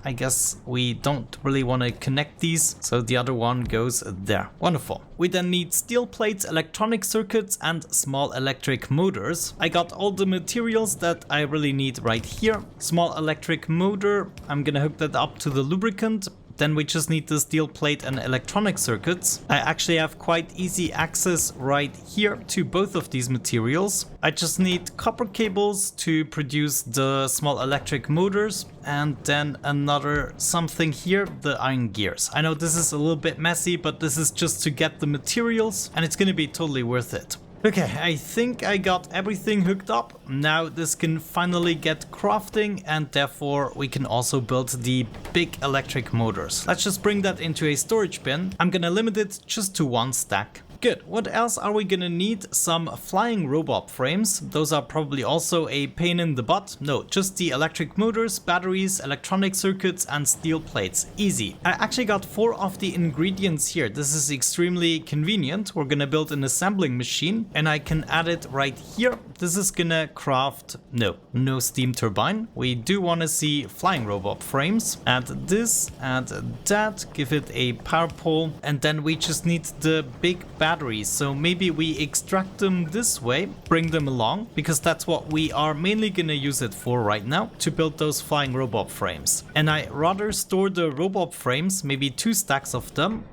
I guess we don't really want to connect these, so the other one goes there. Wonderful. We then need steel plates, electronic circuits, and small electric motors. I got all the materials that I really need right here. Small electric motor, I'm gonna hook that up to the lubricant. Then we just need the steel plate and electronic circuits. I actually have quite easy access right here to both of these materials. I just need copper cables to produce the small electric motors, and then another something here, the iron gears. I know this is a little bit messy, but this is just to get the materials, and it's gonna be totally worth it. Okay, I think I got everything hooked up. Now this can finally get crafting, and therefore we can also build the big electric motors. Let's just bring that into a storage bin. I'm gonna limit it just to 1 stack. Good. What else are we gonna need? Some flying robot frames. Those are probably also a pain in the butt. No, just the electric motors, batteries, electronic circuits, and steel plates. Easy. I actually got 4 of the ingredients here. This is extremely convenient. We're gonna build an assembling machine, and I can add it right here. This is gonna craft... No steam turbine. We do want to see flying robot frames. Add this, add that, give it a power pole, and then we just need the big batteries. So maybe we extract them this way, bring them along, because that's what we are mainly gonna use it for right now, to build those flying robot frames. And I rather store the robot frames, maybe 2 stacks of them.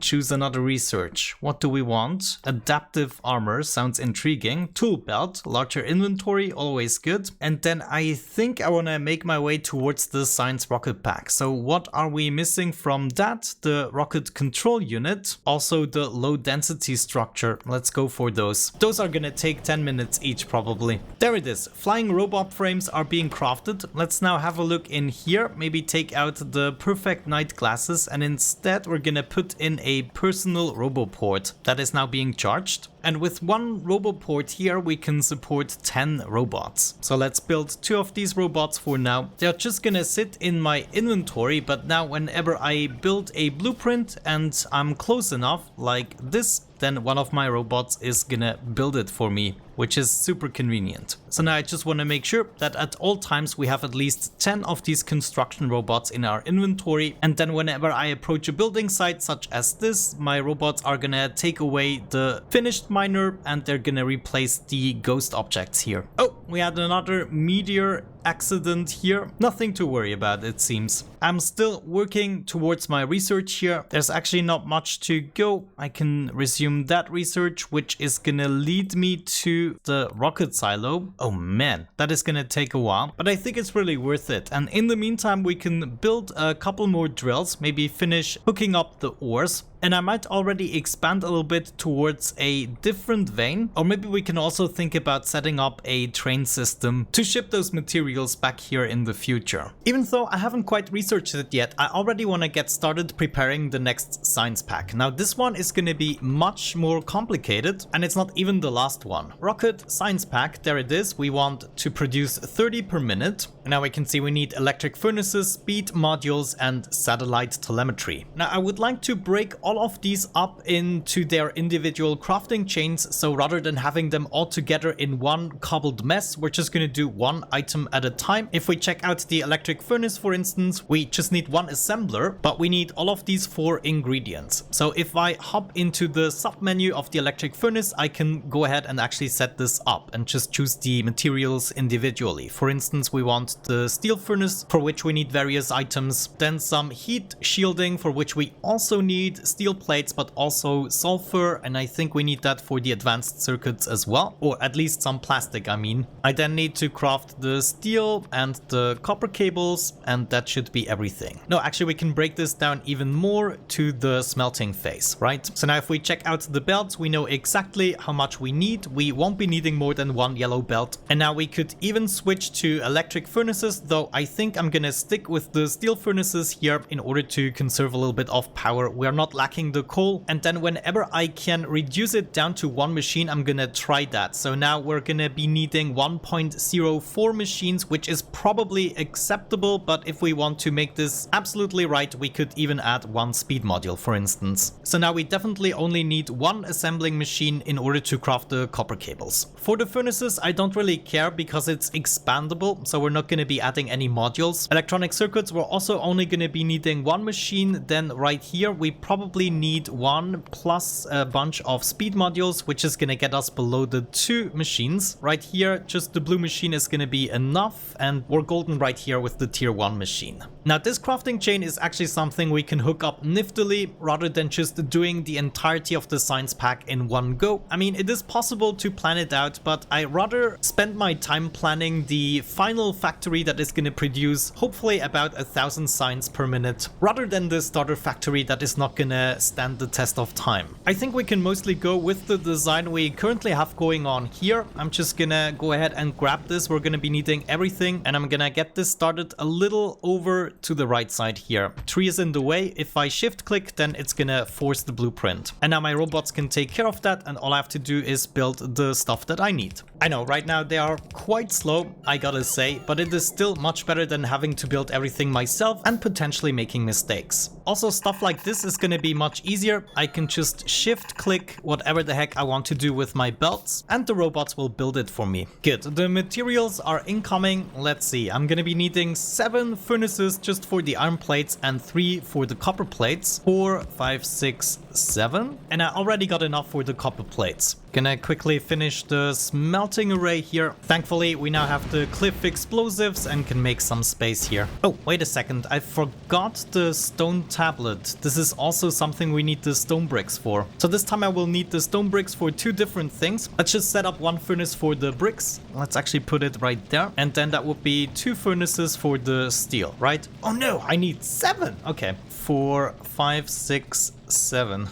Choose another research. What do we want? Adaptive armor sounds intriguing. Tool belt, larger inventory, always good. And then I think I want to make my way towards the science rocket pack. So what are we missing from that? The rocket control unit, also the low density structure. Let's go for those. Those are gonna take 10 minutes each probably. There it is. Flying robot frames are being crafted. Let's now have a look in here. Maybe take out the perfect night glasses, and instead we're gonna put in a personal roboport that is now being charged. And with 1 roboport here, we can support 10 robots. So let's build 2 of these robots for now. They're just gonna sit in my inventory, but now whenever I build a blueprint and I'm close enough, like this, then one of my robots is gonna build it for me, which is super convenient. So now I just want to make sure that at all times we have at least 10 of these construction robots in our inventory, and then whenever I approach a building site such as this, my robots are gonna take away the finished miner and they're gonna replace the ghost objects here. Oh, we had another meteor accident here. Nothing to worry about, it seems. I'm still working towards my research here. There's actually not much to go. I can resume that research, which is gonna lead me to the rocket silo. Oh man, that is gonna take a while, but I think it's really worth it. And in the meantime, we can build a couple more drills, maybe finish hooking up the ores. And I might already expand a little bit towards a different vein, or maybe we can also think about setting up a train system to ship those materials back here in the future. Even though I haven't quite researched it yet, I already want to get started preparing the next science pack. Now this one is going to be much more complicated, and it's not even the last one. Rocket science pack, there it is. We want to produce 30 per minute. Now we can see we need electric furnaces, speed modules, and satellite telemetry. Now I would like to break all of these up into their individual crafting chains, so rather than having them all together in one cobbled mess, we're just going to do 1 item at a time. If we check out the electric furnace, for instance, we just need 1 assembler, but we need all of these 4 ingredients. So if I hop into the sub menu of the electric furnace, I can go ahead and actually set this up and just choose the materials individually. For instance, we want out the steel furnace, for which we need various items, then some heat shielding, for which we also need steel plates, but also sulfur, and I think we need that for the advanced circuits as well, or at least some plastic, I mean. I then need to craft the steel and the copper cables, and that should be everything. No, actually we can break this down even more to the smelting phase, right? So now if we check out the belts, we know exactly how much we need. We won't be needing more than one yellow belt. And now we could even switch to electric furnaces, though I think I'm gonna stick with the steel furnaces here in order to conserve a little bit of power. We're not lacking the coal, and then whenever I can reduce it down to one machine, I'm gonna try that. So now we're gonna be needing 1.04 machines, which is probably acceptable, but if we want to make this absolutely right, we could even add one speed module, for instance. So now we definitely only need one assembling machine in order to craft the copper cables. For the furnaces, I don't really care because it's expandable, so we're not going to be adding any modules. Electronic circuits, we're also only going to be needing one machine. Then right here, we probably need one plus a bunch of speed modules, which is going to get us below the 2 machines. Right here, just the blue machine is going to be enough, and we're golden right here with the tier 1 machine. Now this crafting chain is actually something we can hook up niftily rather than just doing the entirety of the science pack in one go. I mean, it is possible to plan it out, but I rather spend my time planning the final factory that is going to produce hopefully about 1,000 science per minute, rather than the starter factory that is not going to stand the test of time. I think we can mostly go with the design we currently have going on here. I'm just gonna go ahead and grab this. We're gonna be needing everything, and I'm gonna get this started a little over to the right side here. Tree is in the way. If I shift click, then it's gonna force the blueprint. And now my robots can take care of that, and all I have to do is build the stuff that I need. I know right now they are quite slow, I gotta say, but it is still much better than having to build everything myself and potentially making mistakes. Also, stuff like this is gonna be much easier. I can just shift click whatever the heck I want to do with my belts, and the robots will build it for me. Good, the materials are incoming. Let's see, I'm gonna be needing 7 furnaces just for the iron plates and 3 for the copper plates. 4, 5, 6, 7, and I already got enough for the copper plates. Gonna quickly finish the smelting array here. Thankfully, we now have the cliff explosives and can make some space here. Oh, wait a second, I forgot the stone tablet. This is also something we need the stone bricks for. So this time I will need the stone bricks for 2 different things. Let's just set up one furnace for the bricks. Let's actually put it right there. And then that would be 2 furnaces for the steel, right? Oh no, I need 7. Okay, 4, 5, 6, 7.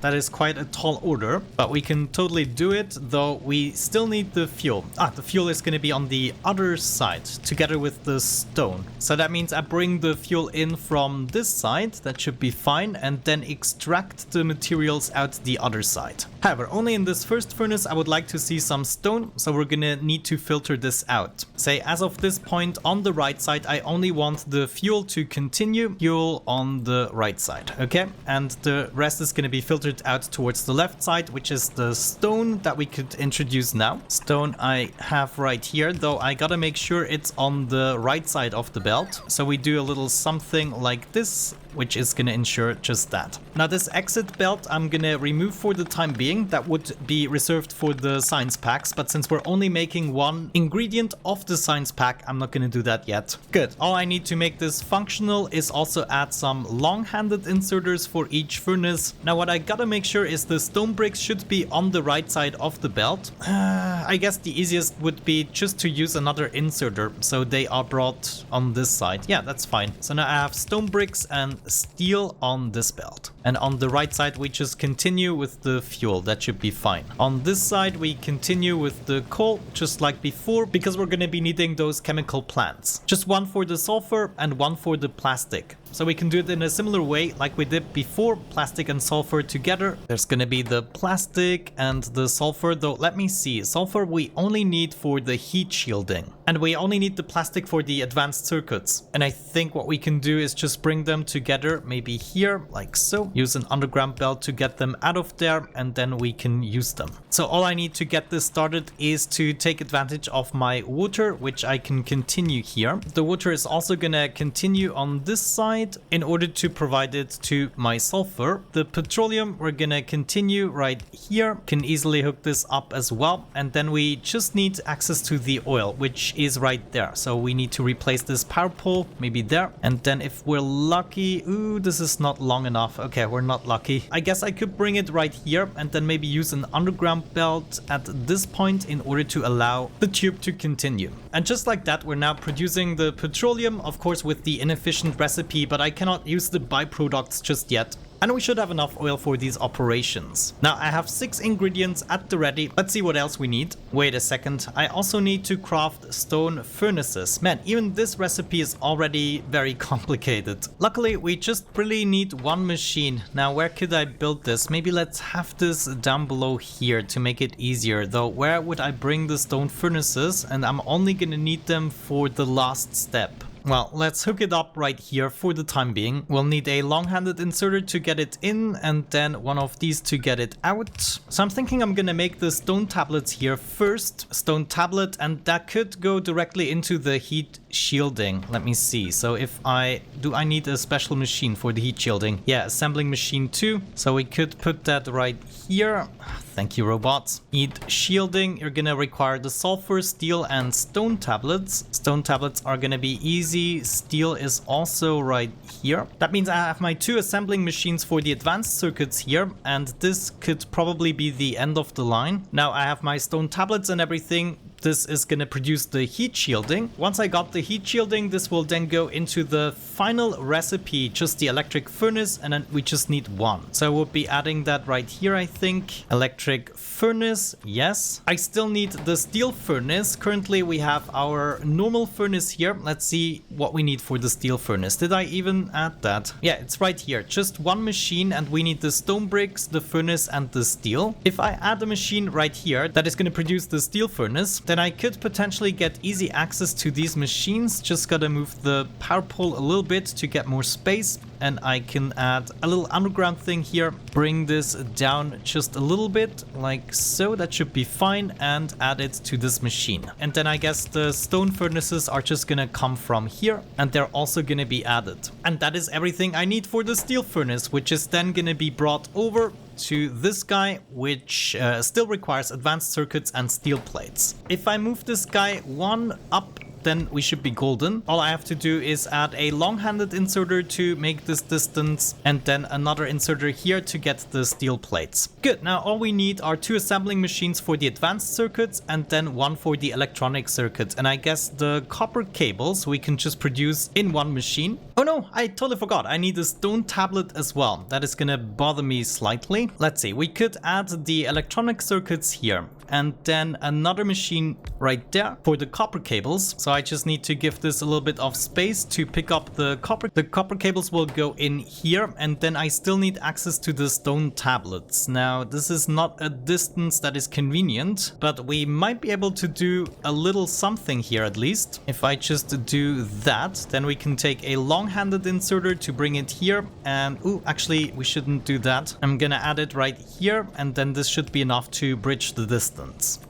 That is quite a tall order, but we can totally do it, though we still need the fuel. The fuel is going to be on the other side together with the stone. So that means I bring the fuel in from this side, that should be fine, and then extract the materials out the other side. However, only in this first furnace I would like to see some stone, so we're gonna need to filter this out. Say, as of this point on the right side, I only want the fuel to continue, fuel on the right side, okay? And the rest is gonna be filtered out towards the left side, which is the stone that we could introduce now. Stone I have right here, though I gotta make sure it's on the right side of the belt. So we do a little something like this, which is gonna ensure just that. Now this exit belt I'm gonna remove for the time being. That would be reserved for the science packs, but since we're only making one ingredient of the science pack, I'm not gonna do that yet. Good. All I need to make this functional is also add some long-handed inserters for each furnace. Now what I gotta make sure is the stone bricks should be on the right side of the belt. I guess the easiest would be just to use another inserter, so they are brought on this side. Yeah, that's fine. So now I have stone bricks and steel on this belt. And on the right side, we just continue with the fuel. That should be fine. On this side, we continue with the coal, just like before, because we're going to be needing those chemical plants. Just one for the sulfur and one for the plastic. So we can do it in a similar way like we did before, plastic and sulfur together. There's going to be the plastic and the sulfur, though let me see. Sulfur we only need for the heat shielding. And we only need the plastic for the advanced circuits. And I think what we can do is just bring them together, maybe here, like so. Use an underground belt to get them out of there, and then we can use them. So all I need to get this started is to take advantage of my water, which I can continue here. The water is also gonna continue on this side. side in order to provide it to my sulfur. The petroleum we're gonna continue right here. Can easily hook this up as well. And then we just need access to the oil, which is right there. So we need to replace this power pole, maybe there. And then if we're lucky, ooh, this is not long enough. Okay, we're not lucky. I guess I could bring it right here and then maybe use an underground belt at this point in order to allow the tube to continue. And just like that, we're now producing the petroleum, of course with the inefficient recipe, but I cannot use the byproducts just yet. And we should have enough oil for these operations. Now I have 6 ingredients at the ready. Let's see what else we need. Wait a second. I also need to craft stone furnaces. Man, even this recipe is already very complicated. Luckily, we just really need one machine. Now where could I build this? Maybe let's have this down below here to make it easier. Though where would I bring the stone furnaces? And I'm only gonna need them for the last step. Well, let's hook it up right here for the time being. We'll need a long-handed inserter to get it in and then one of these to get it out. So I'm thinking I'm gonna make the stone tablets here first. Stone tablet, and that could go directly into the heat shielding. Let me see. So if I need a special machine for the heat shielding? Yeah, assembling machine 2. So we could put that right here. Thank you, robots. Heat shielding, you're gonna require the sulfur, steel, and stone tablets. Stone tablets are gonna be easy. Steel is also right here. That means I have my 2 assembling machines for the advanced circuits here, and this could probably be the end of the line. Now I have my stone tablets and everything. This is going to produce the heat shielding. Once I got the heat shielding, this will then go into the final recipe, just the electric furnace, and then we just need 1. So we'll be adding that right here, I think. Electric furnace, yes. I still need the steel furnace. Currently we have our normal furnace here. Let's see what we need for the steel furnace. Did I even add that? Yeah, it's right here. Just 1 machine, and we need the stone bricks, the furnace, and the steel. If I add a machine right here that is going to produce the steel furnace, then I could potentially get easy access to these machines. Just gotta move the power pole a little bit to get more space, and I can add a little underground thing here, bring this down just a little bit like so. That should be fine, and add it to this machine. And then I guess the stone furnaces are just gonna come from here, and they're also gonna be added. And that is everything I need for the steel furnace, which is then gonna be brought over to this guy, which still requires advanced circuits and steel plates. If I move this guy 1 up, then we should be golden. All I have to do is add a long-handed inserter to make this distance, and then another inserter here to get the steel plates. Good, now all we need are 2 assembling machines for the advanced circuits and then 1 for the electronic circuits. And I guess the copper cables we can just produce in 1 machine. Oh no, I totally forgot. I need a stone tablet as well. That is gonna bother me slightly. Let's see, we could add the electronic circuits here and then another machine right there for the copper cables. So I just need to give this a little bit of space to pick up the copper. The copper cables will go in here, and then I still need access to the stone tablets. Now this is not a distance that is convenient, but we might be able to do a little something here at least. If I just do that, then we can take a long-handed inserter to bring it here, and ooh, actually we shouldn't do that. I'm gonna add it right here, and then this should be enough to bridge the distance.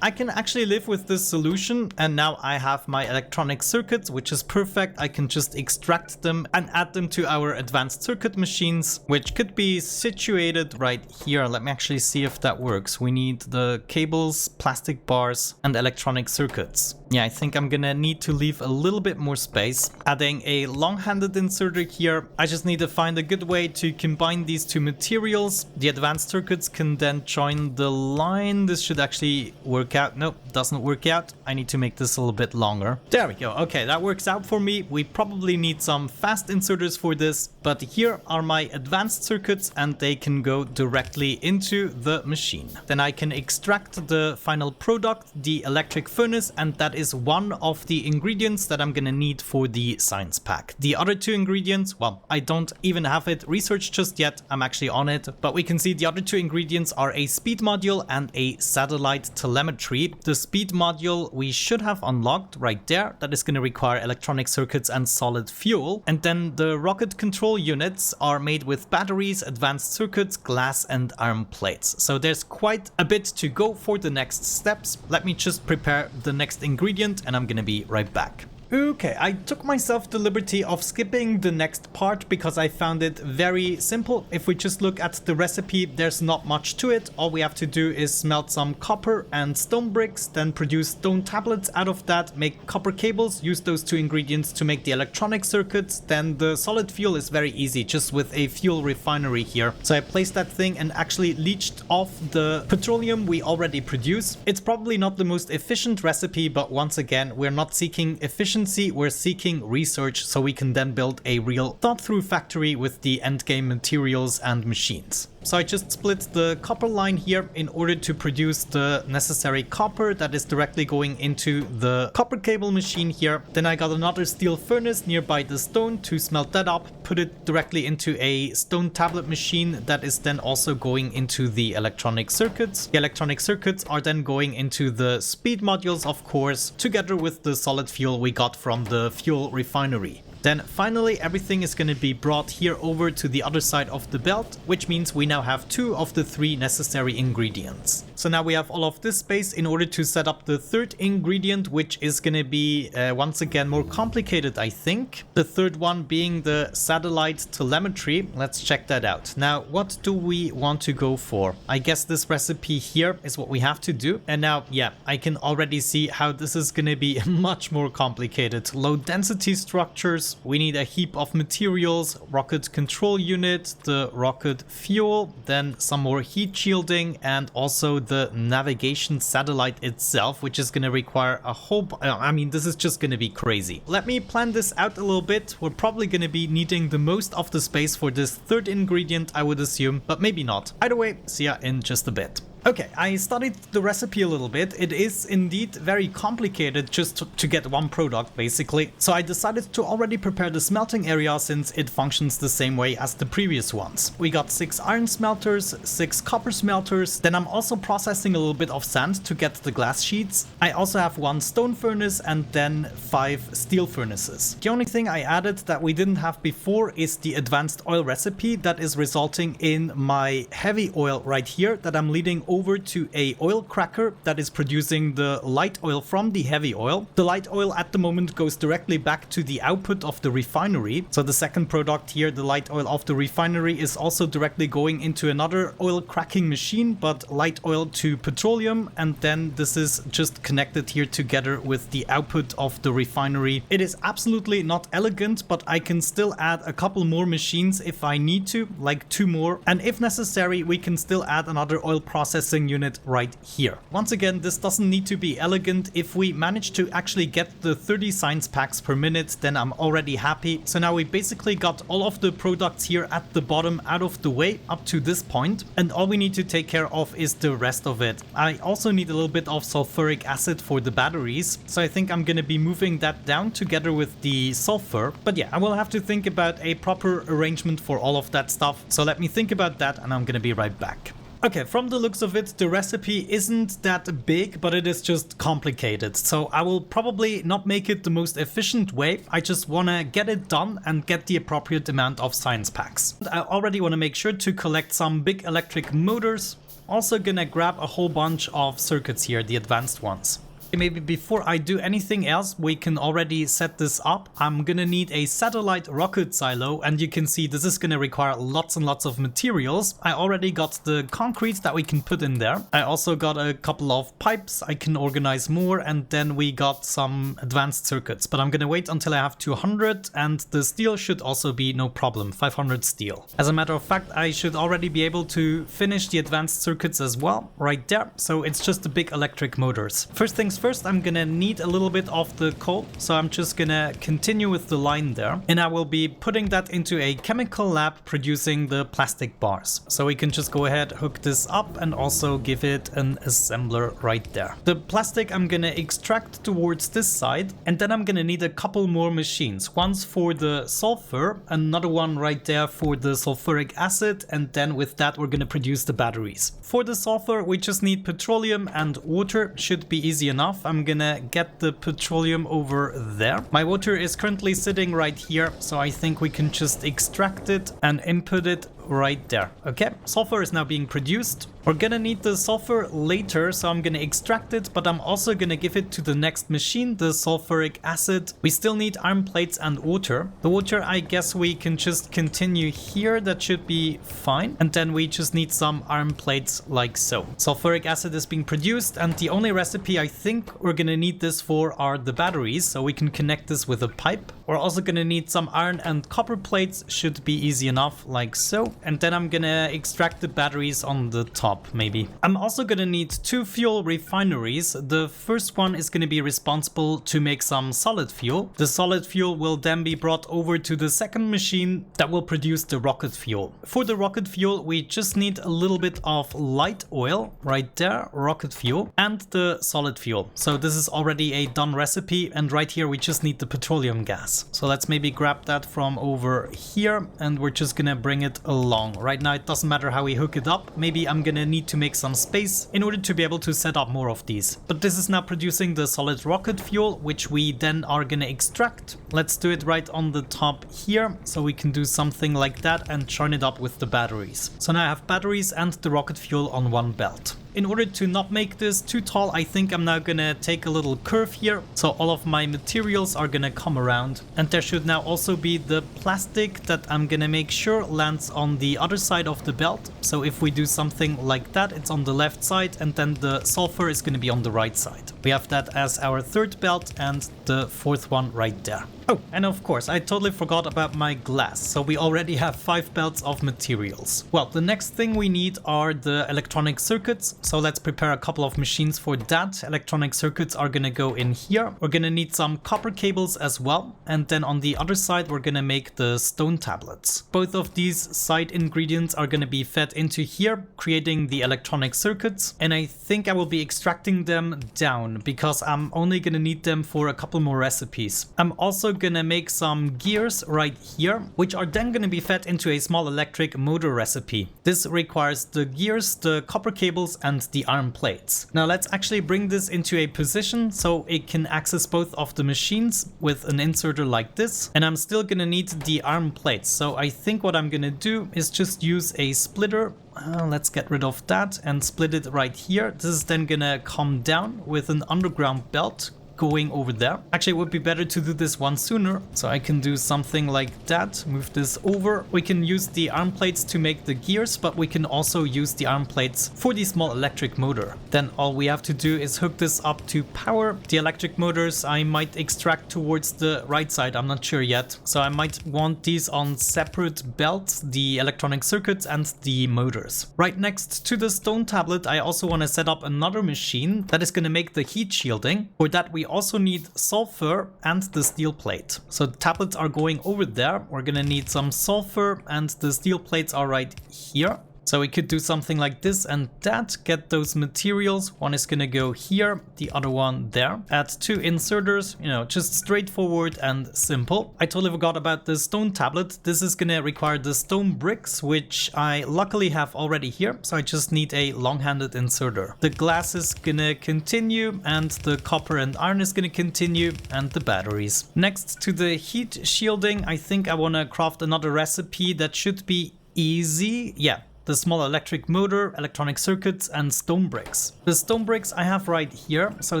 I can actually live with this solution, and now I have my electronic circuits, which is perfect. I can just extract them and add them to our advanced circuit machines, which could be situated right here. Let me actually see if that works. We need the cables, plastic bars, and electronic circuits. Yeah, I think I'm gonna need to leave a little bit more space. Adding a long-handed inserter here. I just need to find a good way to combine these 2 materials. The advanced circuits can then join the line. This should actually work out. Nope, doesn't work out. I need to make this a little bit longer. There we go. Okay, that works out for me. We probably need some fast inserters for this, but here are my advanced circuits, and they can go directly into the machine. Then I can extract the final product, the electric furnace, and that is one of the ingredients that I'm gonna need for the science pack. The other 2 ingredients, well, I don't even have it researched just yet. I'm actually on it, but we can see the other 2 ingredients are a speed module and a satellite telemetry. The speed module we should have unlocked right there. That is going to require electronic circuits and solid fuel. And then the rocket control units are made with batteries, advanced circuits, glass, and iron plates. So there's quite a bit to go for the next steps. Let me just prepare the next ingredient, and I'm going to be right back. Okay, I took myself the liberty of skipping the next part because I found it very simple. If we just look at the recipe, there's not much to it. All we have to do is smelt some copper and stone bricks, then produce stone tablets out of that, make copper cables, use those two ingredients to make the electronic circuits. Then the solid fuel is very easy, just with a fuel refinery here. So I placed that thing and actually leached off the petroleum we already produce. It's probably not the most efficient recipe, but once again, we're not seeking efficiency, we're seeking research so we can then build a real thought-through factory with the endgame materials and machines. So I just split the copper line here in order to produce the necessary copper that is directly going into the copper cable machine here. Then I got another steel furnace nearby the stone to smelt that up, put it directly into a stone tablet machine that is then also going into the electronic circuits. The electronic circuits are then going into the speed modules, of course, together with the solid fuel we got from the fuel refinery. Then finally everything is going to be brought here over to the other side of the belt, which means we now have 2 of the 3 necessary ingredients. So now we have all of this space in order to set up the third ingredient, which is going to be once again more complicated, I think. The third one being the satellite telemetry. Let's check that out. Now, what do we want to go for? I guess this recipe here is what we have to do. And now, yeah, I can already see how this is going to be much more complicated. Low density structures. We need a heap of materials, rocket control unit, the rocket fuel, then some more heat shielding, and also the navigation satellite itself, which is going to require a whole... I mean, this is just going to be crazy. Let me plan this out a little bit. We're probably going to be needing the most of the space for this third ingredient, I would assume, but maybe not. Either way, see ya in just a bit. Okay, I studied the recipe a little bit. It is indeed very complicated just to get one product, basically. So I decided to already prepare the smelting area since it functions the same way as the previous ones. We got 6 iron smelters, 6 copper smelters. Then I'm also processing a little bit of sand to get the glass sheets. I also have 1 stone furnace and then 5 steel furnaces. The only thing I added that we didn't have before is the advanced oil recipe that is resulting in my heavy oil right here that I'm leading over to a oil cracker that is producing the light oil from the heavy oil. The light oil at the moment goes directly back to the output of the refinery. So the second product here, the light oil of the refinery, is also directly going into another oil cracking machine, but light oil to petroleum, and then this is just connected here together with the output of the refinery. It is absolutely not elegant, but I can still add a couple more machines if I need to, like 2 more, and if necessary we can still add another oil processing unit right here. Once again, this doesn't need to be elegant. If we manage to actually get the 30 science packs per minute, then I'm already happy. So now we basically got all of the products here at the bottom out of the way up to this point, and all we need to take care of is the rest of it. I also need a little bit of sulfuric acid for the batteries, so I think I'm going to be moving that down together with the sulfur. But yeah, I will have to think about a proper arrangement for all of that stuff, so let me think about that and I'm going to be right back. Okay, from the looks of it, the recipe isn't that big, but it is just complicated. So I will probably not make it the most efficient way. I just want to get it done and get the appropriate amount of science packs. I already want to make sure to collect some big electric motors. Also gonna grab a whole bunch of circuits here, the advanced ones. Maybe before I do anything else, we can already set this up. I'm gonna need a satellite rocket silo, and you can see this is gonna require lots and lots of materials. I already got the concrete that we can put in there. I also got a couple of pipes I can organize more, and then we got some advanced circuits. But I'm gonna wait until I have 200, and the steel should also be no problem, 500 steel. As a matter of fact, I should already be able to finish the advanced circuits as well, right there. So it's just the big electric motors. First things first, I'm gonna need a little bit of the coal, so I'm just gonna continue with the line there, and I will be putting that into a chemical lab producing the plastic bars. So we can just go ahead, hook this up, and also give it an assembler right there. The plastic I'm gonna extract towards this side, and then I'm gonna need a couple more machines. One's for the sulfur, another one right there for the sulfuric acid, and then with that we're gonna produce the batteries. For the sulfur we just need petroleum and water, should be easy enough. I'm gonna get the petroleum over there. My water is currently sitting right here, so I think we can just extract it and input it right there. Okay, sulfur is now being produced. We're gonna need the sulfur later, so I'm gonna extract it, but I'm also gonna give it to the next machine, the sulfuric acid. We still need iron plates and water. The water, I guess we can just continue here. That should be fine. And then we just need some iron plates like so. Sulfuric acid is being produced, and the only recipe I think we're gonna need this for are the batteries, so we can connect this with a pipe. We're also gonna need some iron and copper plates, should be easy enough, like so. And then I'm gonna extract the batteries on the top, maybe. I'm also gonna need 2 fuel refineries. The first one is gonna be responsible to make some solid fuel. The solid fuel will then be brought over to the second machine that will produce the rocket fuel. For the rocket fuel, we just need a little bit of light oil, right there, rocket fuel, and the solid fuel. So this is already a done recipe, and right here we just need the petroleum gas. So let's maybe grab that from over here, and we're just gonna bring it along. Right now it doesn't matter how we hook it up. Maybe I'm gonna need to make some space in order to be able to set up more of these. But this is now producing the solid rocket fuel, which we then are gonna extract. Let's do it right on the top here, so we can do something like that and join it up with the batteries. So now I have batteries and the rocket fuel on one belt. In order to not make this too tall, I think I'm now gonna take a little curve here, so all of my materials are gonna come around. And there should now also be the plastic that I'm gonna make sure lands on the other side of the belt. So if we do something like that, it's on the left side, and then the sulfur is gonna be on the right side. We have that as our third belt and the fourth one right there. Oh, and of course, I totally forgot about my glass. So we already have 5 belts of materials. Well, the next thing we need are the electronic circuits. So let's prepare a couple of machines for that. Electronic circuits are gonna go in here. We're gonna need some copper cables as well. And then on the other side, we're gonna make the stone tablets. Both of these side ingredients are gonna be fed into here, creating the electronic circuits. And I think I will be extracting them down because I'm only gonna need them for a couple more recipes. I'm also gonna make some gears right here, which are then gonna be fed into a small electric motor recipe. This requires the gears, the copper cables, and the iron plates. Now let's actually bring this into a position so it can access both of the machines with an inserter like this. And I'm still gonna need the iron plates. So I think what I'm gonna do is just use a splitter. Let's get rid of that and split it right here. This is then gonna come down with an underground belt going over there. Actually, it would be better to do this one sooner, so I can do something like that. Move this over. We can use the arm plates to make the gears, but we can also use the arm plates for the small electric motor. Then all we have to do is hook this up to power. The electric motors I might extract towards the right side, I'm not sure yet. So I might want these on separate belts, the electronic circuits and the motors. Right next to the stone tablet, I also want to set up another machine that is going to make the heat shielding. For that, we also need sulfur and the steel plate. So the tablets are going over there. We're gonna need some sulfur and the steel plates are right here. So we could do something like this and that, get those materials. One is gonna go here, the other one there. Add 2 inserters, you know, just straightforward and simple. I totally forgot about the stone tablet. This is gonna require the stone bricks, which I luckily have already here. So I just need a long-handed inserter. The glass is gonna continue and the copper and iron is gonna continue and the batteries. Next to the heat shielding, I think I wanna craft another recipe that should be easy. Yeah. The small electric motor, electronic circuits, and stone bricks. The stone bricks I have right here, so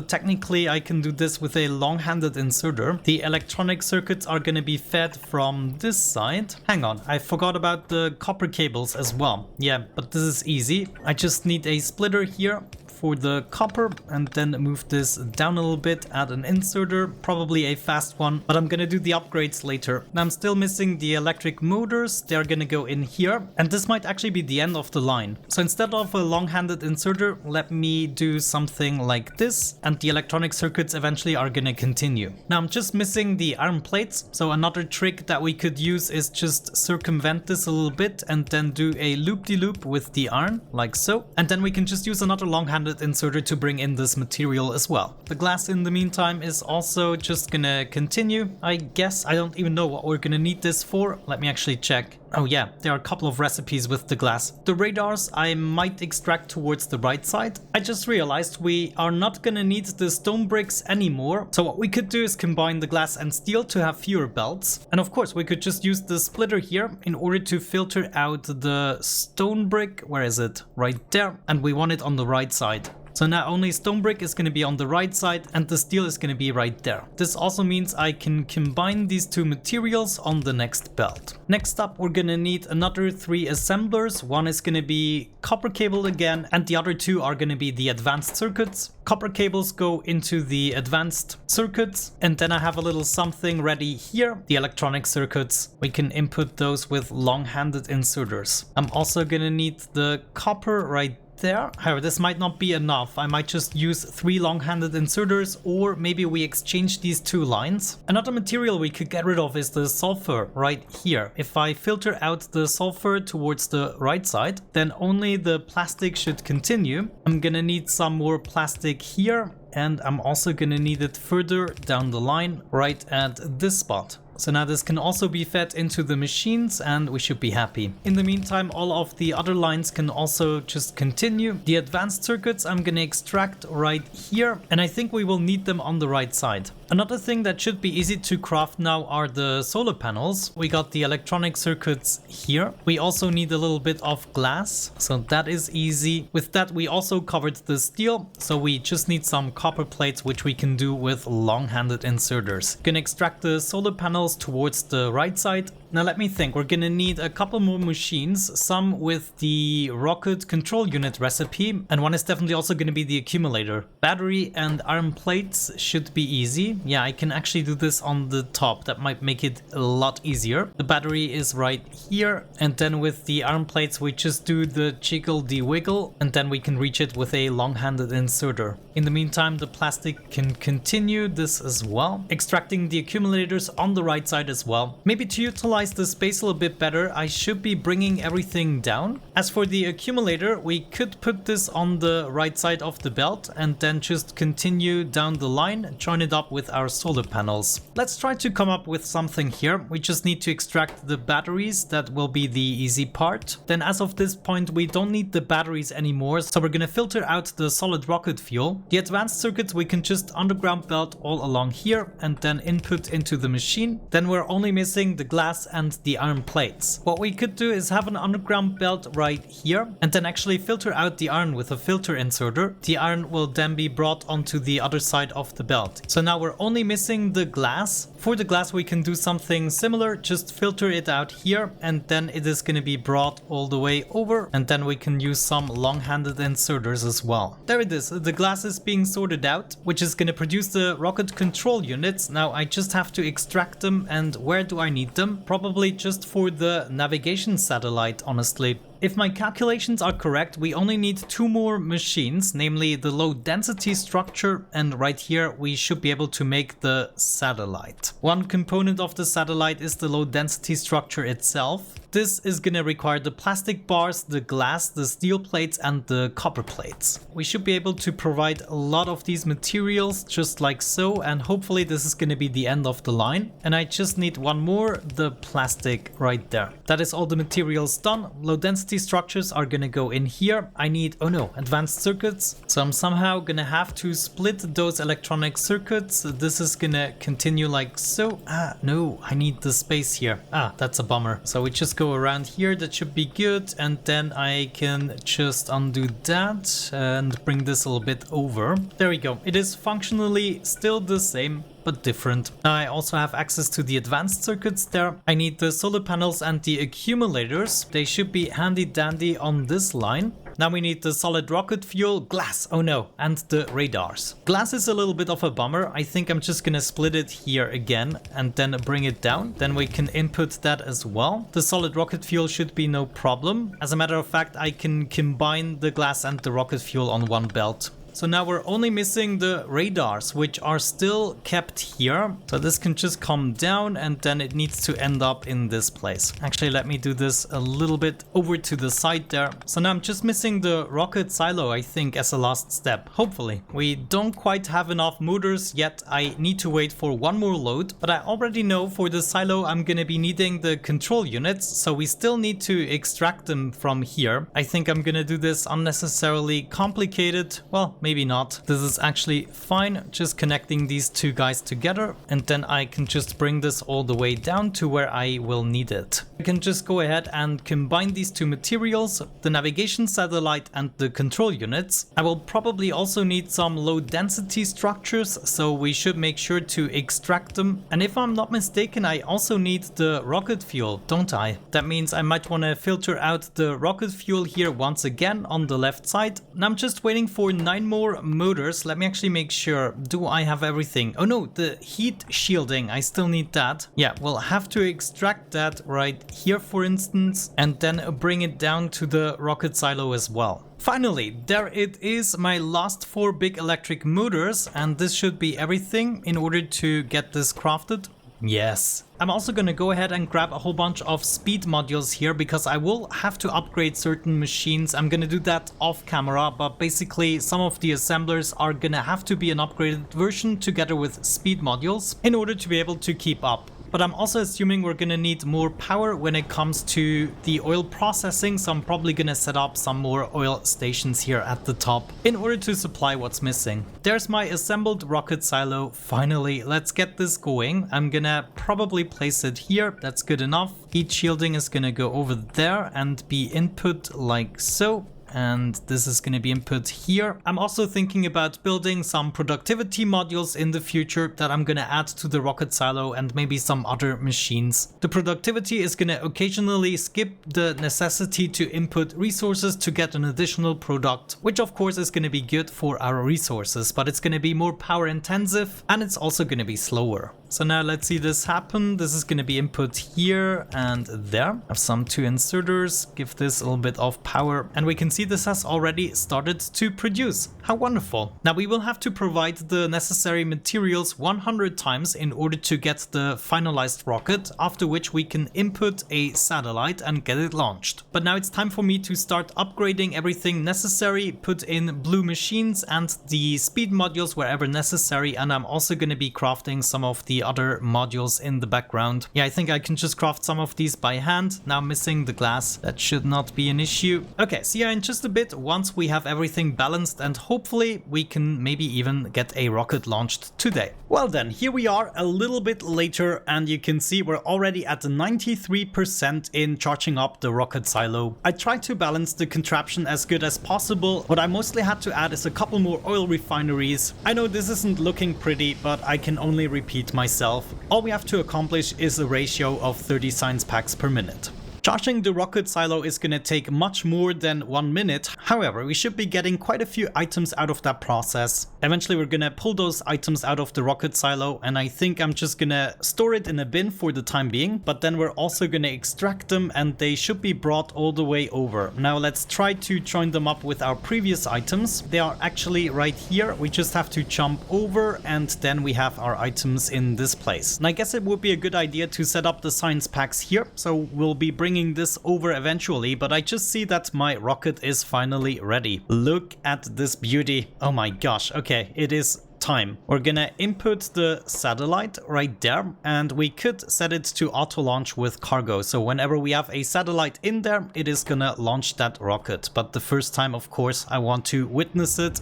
technically I can do this with a long-handed inserter. The electronic circuits are going to be fed from this side. Hang on, I forgot about the copper cables as well. Yeah, but this is easy. I just need a splitter here for the copper and then move this down a little bit, add an inserter, probably a fast one, but I'm gonna do the upgrades later. Now I'm still missing the electric motors. They're gonna go in here, and this might actually be the end of the line. So instead of a long-handed inserter, let me do something like this, and the electronic circuits eventually are gonna continue. Now I'm just missing the iron plates, so another trick that we could use is just circumvent this a little bit and then do a loop-de-loop with the iron, like so, and then we can just use another long-handed long-handed inserter to bring in this material as well. The glass in the meantime is also just gonna continue. I guess I don't even know what we're gonna need this for. Let me actually check. Oh yeah, there are a couple of recipes with the glass. The radars I might extract towards the right side. I just realized we are not gonna need the stone bricks anymore. So what we could do is combine the glass and steel to have fewer belts. And of course we could just use the splitter here in order to filter out the stone brick. Where is it? Right there. And we want it on the right side. So now only stone brick is going to be on the right side and the steel is going to be right there. This also means I can combine these two materials on the next belt. Next up, we're going to need another 3 assemblers. One is going to be copper cable again, and the other 2 are going to be the advanced circuits. Copper cables go into the advanced circuits, and then I have a little something ready here, the electronic circuits. We can input those with long-handed inserters. I'm also going to need the copper right there. However, this might not be enough. I might just use 3 long-handed inserters, or maybe we exchange these 2 lines. Another material we could get rid of is the sulfur right here. If I filter out the sulfur towards the right side, then only the plastic should continue. I'm gonna need some more plastic here, and I'm also gonna need it further down the line right at this spot. So now this can also be fed into the machines and we should be happy. In the meantime, all of the other lines can also just continue. The advanced circuits I'm gonna extract right here, and I think we will need them on the right side. Another thing that should be easy to craft now are the solar panels. We got the electronic circuits here. We also need a little bit of glass, so that is easy. With that, we also covered the steel, so we just need some copper plates, which we can do with long-handed inserters. Gonna extract the solar panels towards the right side. Now let me think, we're gonna need a couple more machines, some with the rocket control unit recipe, and one is definitely also gonna be the accumulator. Battery and iron plates should be easy. Yeah, I can actually do this on the top. That might make it a lot easier. The battery is right here, and then with the iron plates we just do the jiggle-de-wiggle, and then we can reach it with a long-handed inserter. In the meantime, the plastic can continue this as well. Extracting the accumulators on the right side as well. Maybe to utilize the space a little bit better, I should be bringing everything down. As for the accumulator, we could put this on the right side of the belt and then just continue down the line, join it up with our solar panels. Let's try to come up with something here. We just need to extract the batteries. That will be the easy part. Then as of this point, we don't need the batteries anymore, so we're gonna filter out the solid rocket fuel. The advanced circuits we can just underground belt all along here and then input into the machine. Then we're only missing the glass and the iron plates. What we could do is have an underground belt right here and then actually filter out the iron with a filter inserter. The iron will then be brought onto the other side of the belt. So now we're only missing the glass. For the glass we can do something similar, just filter it out here and then it is going to be brought all the way over, and then we can use some long-handed inserters as well. There it is, the glass is being sorted out, which is going to produce the rocket control units. Now I just have to extract them, and where do I need them? Probably just for the navigation satellite, honestly. If my calculations are correct, we only need 2 more machines, namely the low density structure, and right here we should be able to make the satellite. One component of the satellite is the low density structure itself. This is gonna require the plastic bars, the glass, the steel plates, and the copper plates. We should be able to provide a lot of these materials just like so, and hopefully this is gonna be the end of the line. And I just need one more, the plastic right there. That is all the materials done. Low density structures are gonna go in here. I need, oh no, advanced circuits. So I'm somehow gonna have to split those electronic circuits. This is gonna continue like so. No, I need the space here. That's a bummer. So we just go around here, that should be good, and then I can just undo that and bring this a little bit over. There we go. It is functionally still the same, but different. Now I also have access to the advanced circuits there. I need the solar panels and the accumulators. They should be handy dandy on this line. Now we need the solid rocket fuel, glass, oh no, and the radars. Glass is a little bit of a bummer. I think I'm just gonna split it here again and then bring it down. Then we can input that as well. The solid rocket fuel should be no problem. As a matter of fact, I can combine the glass and the rocket fuel on one belt. So now we're only missing the radars, which are still kept here. So this can just come down and then it needs to end up in this place. Actually, let me do this a little bit over to the side there. So now I'm just missing the rocket silo, I think, as a last step. Hopefully. We don't quite have enough motors yet. I need to wait for one more load, but I already know for the silo I'm gonna be needing the control units, so we still need to extract them from here. I think I'm gonna do this unnecessarily complicated. Well, maybe not. This is actually fine, just connecting these two guys together, and then I can just bring this all the way down to where I will need it. I can just go ahead and combine these two materials, the navigation satellite and the control units. I will probably also need some low density structures, so we should make sure to extract them. And if I'm not mistaken, I also need the rocket fuel, don't I? That means I might want to filter out the rocket fuel here once again on the left side. And I'm just waiting for 9 more motors. Let me actually make sure. Do I have everything? Oh no, the heat shielding, I still need that. Yeah, we'll have to extract that right here, for instance, and then bring it down to the rocket silo as well. Finally, there it is, my last 4 big electric motors, and this should be everything in order to get this crafted. Yes. I'm also gonna go ahead and grab a whole bunch of speed modules here because I will have to upgrade certain machines. I'm gonna do that off camera, but basically some of the assemblers are gonna have to be an upgraded version together with speed modules in order to be able to keep up. But I'm also assuming we're gonna need more power when it comes to the oil processing, so I'm probably gonna set up some more oil stations here at the top in order to supply what's missing. There's my assembled rocket silo. Finally, let's get this going. I'm gonna probably place it here. That's good enough. Heat shielding is gonna go over there and be input like so. And this is going to be input here. I'm also thinking about building some productivity modules in the future that I'm going to add to the rocket silo and maybe some other machines. The productivity is going to occasionally skip the necessity to input resources to get an additional product, which of course is going to be good for our resources, but it's going to be more power intensive and it's also going to be slower. So now let's see this happen. This is going to be input here and there. I have some 2 inserters, give this a little bit of power, and we can see this has already started to produce. How wonderful. Now we will have to provide the necessary materials 100 times in order to get the finalized rocket, after which we can input a satellite and get it launched. But now it's time for me to start upgrading everything necessary, put in blue machines and the speed modules wherever necessary, and I'm also going to be crafting some of the other modules in the background. Yeah, I think I can just craft some of these by hand. Now missing the glass. That should not be an issue. Okay, see you in just a bit once we have everything balanced, and hopefully we can maybe even get a rocket launched today. Well then, here we are a little bit later, and you can see we're already at 93% in charging up the rocket silo. I tried to balance the contraption as good as possible. What I mostly had to add is a couple more oil refineries. I know this isn't looking pretty, but I can only repeat myself. All we have to accomplish is a ratio of 30 science packs per minute. Charging the rocket silo is going to take much more than 1 minute. However, we should be getting quite a few items out of that process. Eventually we're going to pull those items out of the rocket silo, and I think I'm just going to store it in a bin for the time being, but then we're also going to extract them and they should be brought all the way over. Now let's try to join them up with our previous items. They are actually right here. We just have to jump over and then we have our items in this place. And I guess it would be a good idea to set up the science packs here, so we'll be bringing this over eventually, but I just see that my rocket is finally ready. Look at this beauty. Oh my gosh. Okay, it is time. We're gonna input the satellite right there, and we could set it to auto launch with cargo, so whenever we have a satellite in there, it is gonna launch that rocket. But the first time, of course, I want to witness it.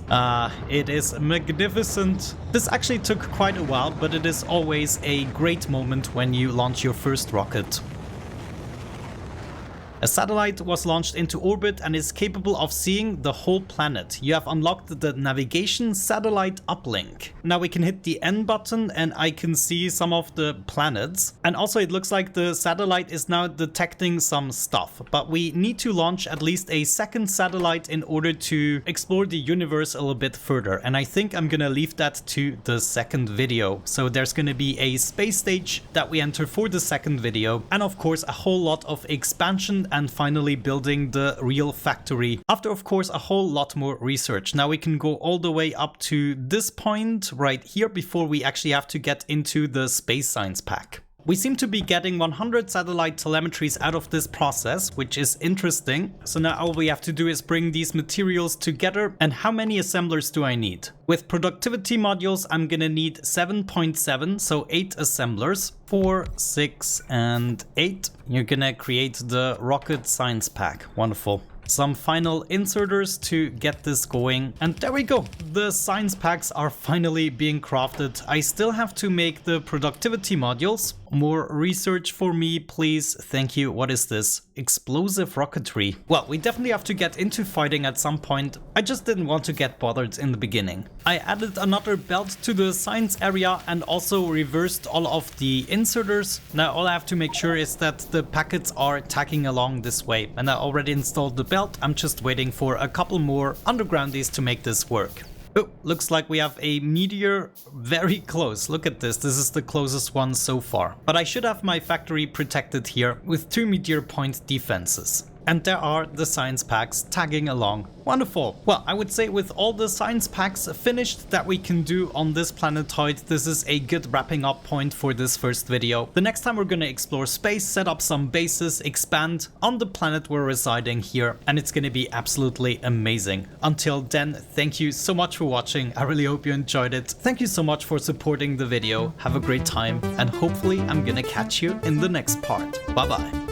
It is magnificent. This actually took quite a while, but it is always a great moment when you launch your first rocket. A satellite was launched into orbit and is capable of seeing the whole planet. You have unlocked the navigation satellite uplink. Now we can hit the N button and I can see some of the planets. And also it looks like the satellite is now detecting some stuff. But we need to launch at least a second satellite in order to explore the universe a little bit further. And I think I'm gonna leave that to the second video. So there's gonna be a space stage that we enter for the second video. And of course a whole lot of expansion and finally building the real factory. After, of course, a whole lot more research. Now we can go all the way up to this point right here before we actually have to get into the space science pack. We seem to be getting 100 satellite telemetries out of this process, which is interesting. So now all we have to do is bring these materials together. And how many assemblers do I need? With productivity modules, I'm gonna need 7.7, so 8 assemblers. 4, 6, and 8. You're gonna create the rocket science pack. Wonderful. Some final inserters to get this going, and there we go. The science packs are finally being crafted. I still have to make the productivity modules. More research for me, please. Thank you. What is this? Explosive rocketry. Well, we definitely have to get into fighting at some point. I just didn't want to get bothered in the beginning. I added another belt to the science area and also reversed all of the inserters. Now all I have to make sure is that the packets are tacking along this way. And I already installed the belt. I'm just waiting for a couple more undergroundies to make this work. Oh, looks like we have a Meteor very close. Look at this. This is the closest one so far. But I should have my factory protected here with 2 Meteor point defenses. And there are the science packs tagging along. Wonderful. Well, I would say with all the science packs finished that we can do on this planetoid, this is a good wrapping up point for this first video. The next time we're gonna explore space, set up some bases, expand on the planet we're residing here, and it's gonna be absolutely amazing. Until then, thank you so much for watching. I really hope you enjoyed it. Thank you so much for supporting the video. Have a great time, and hopefully I'm gonna catch you in the next part. Bye bye.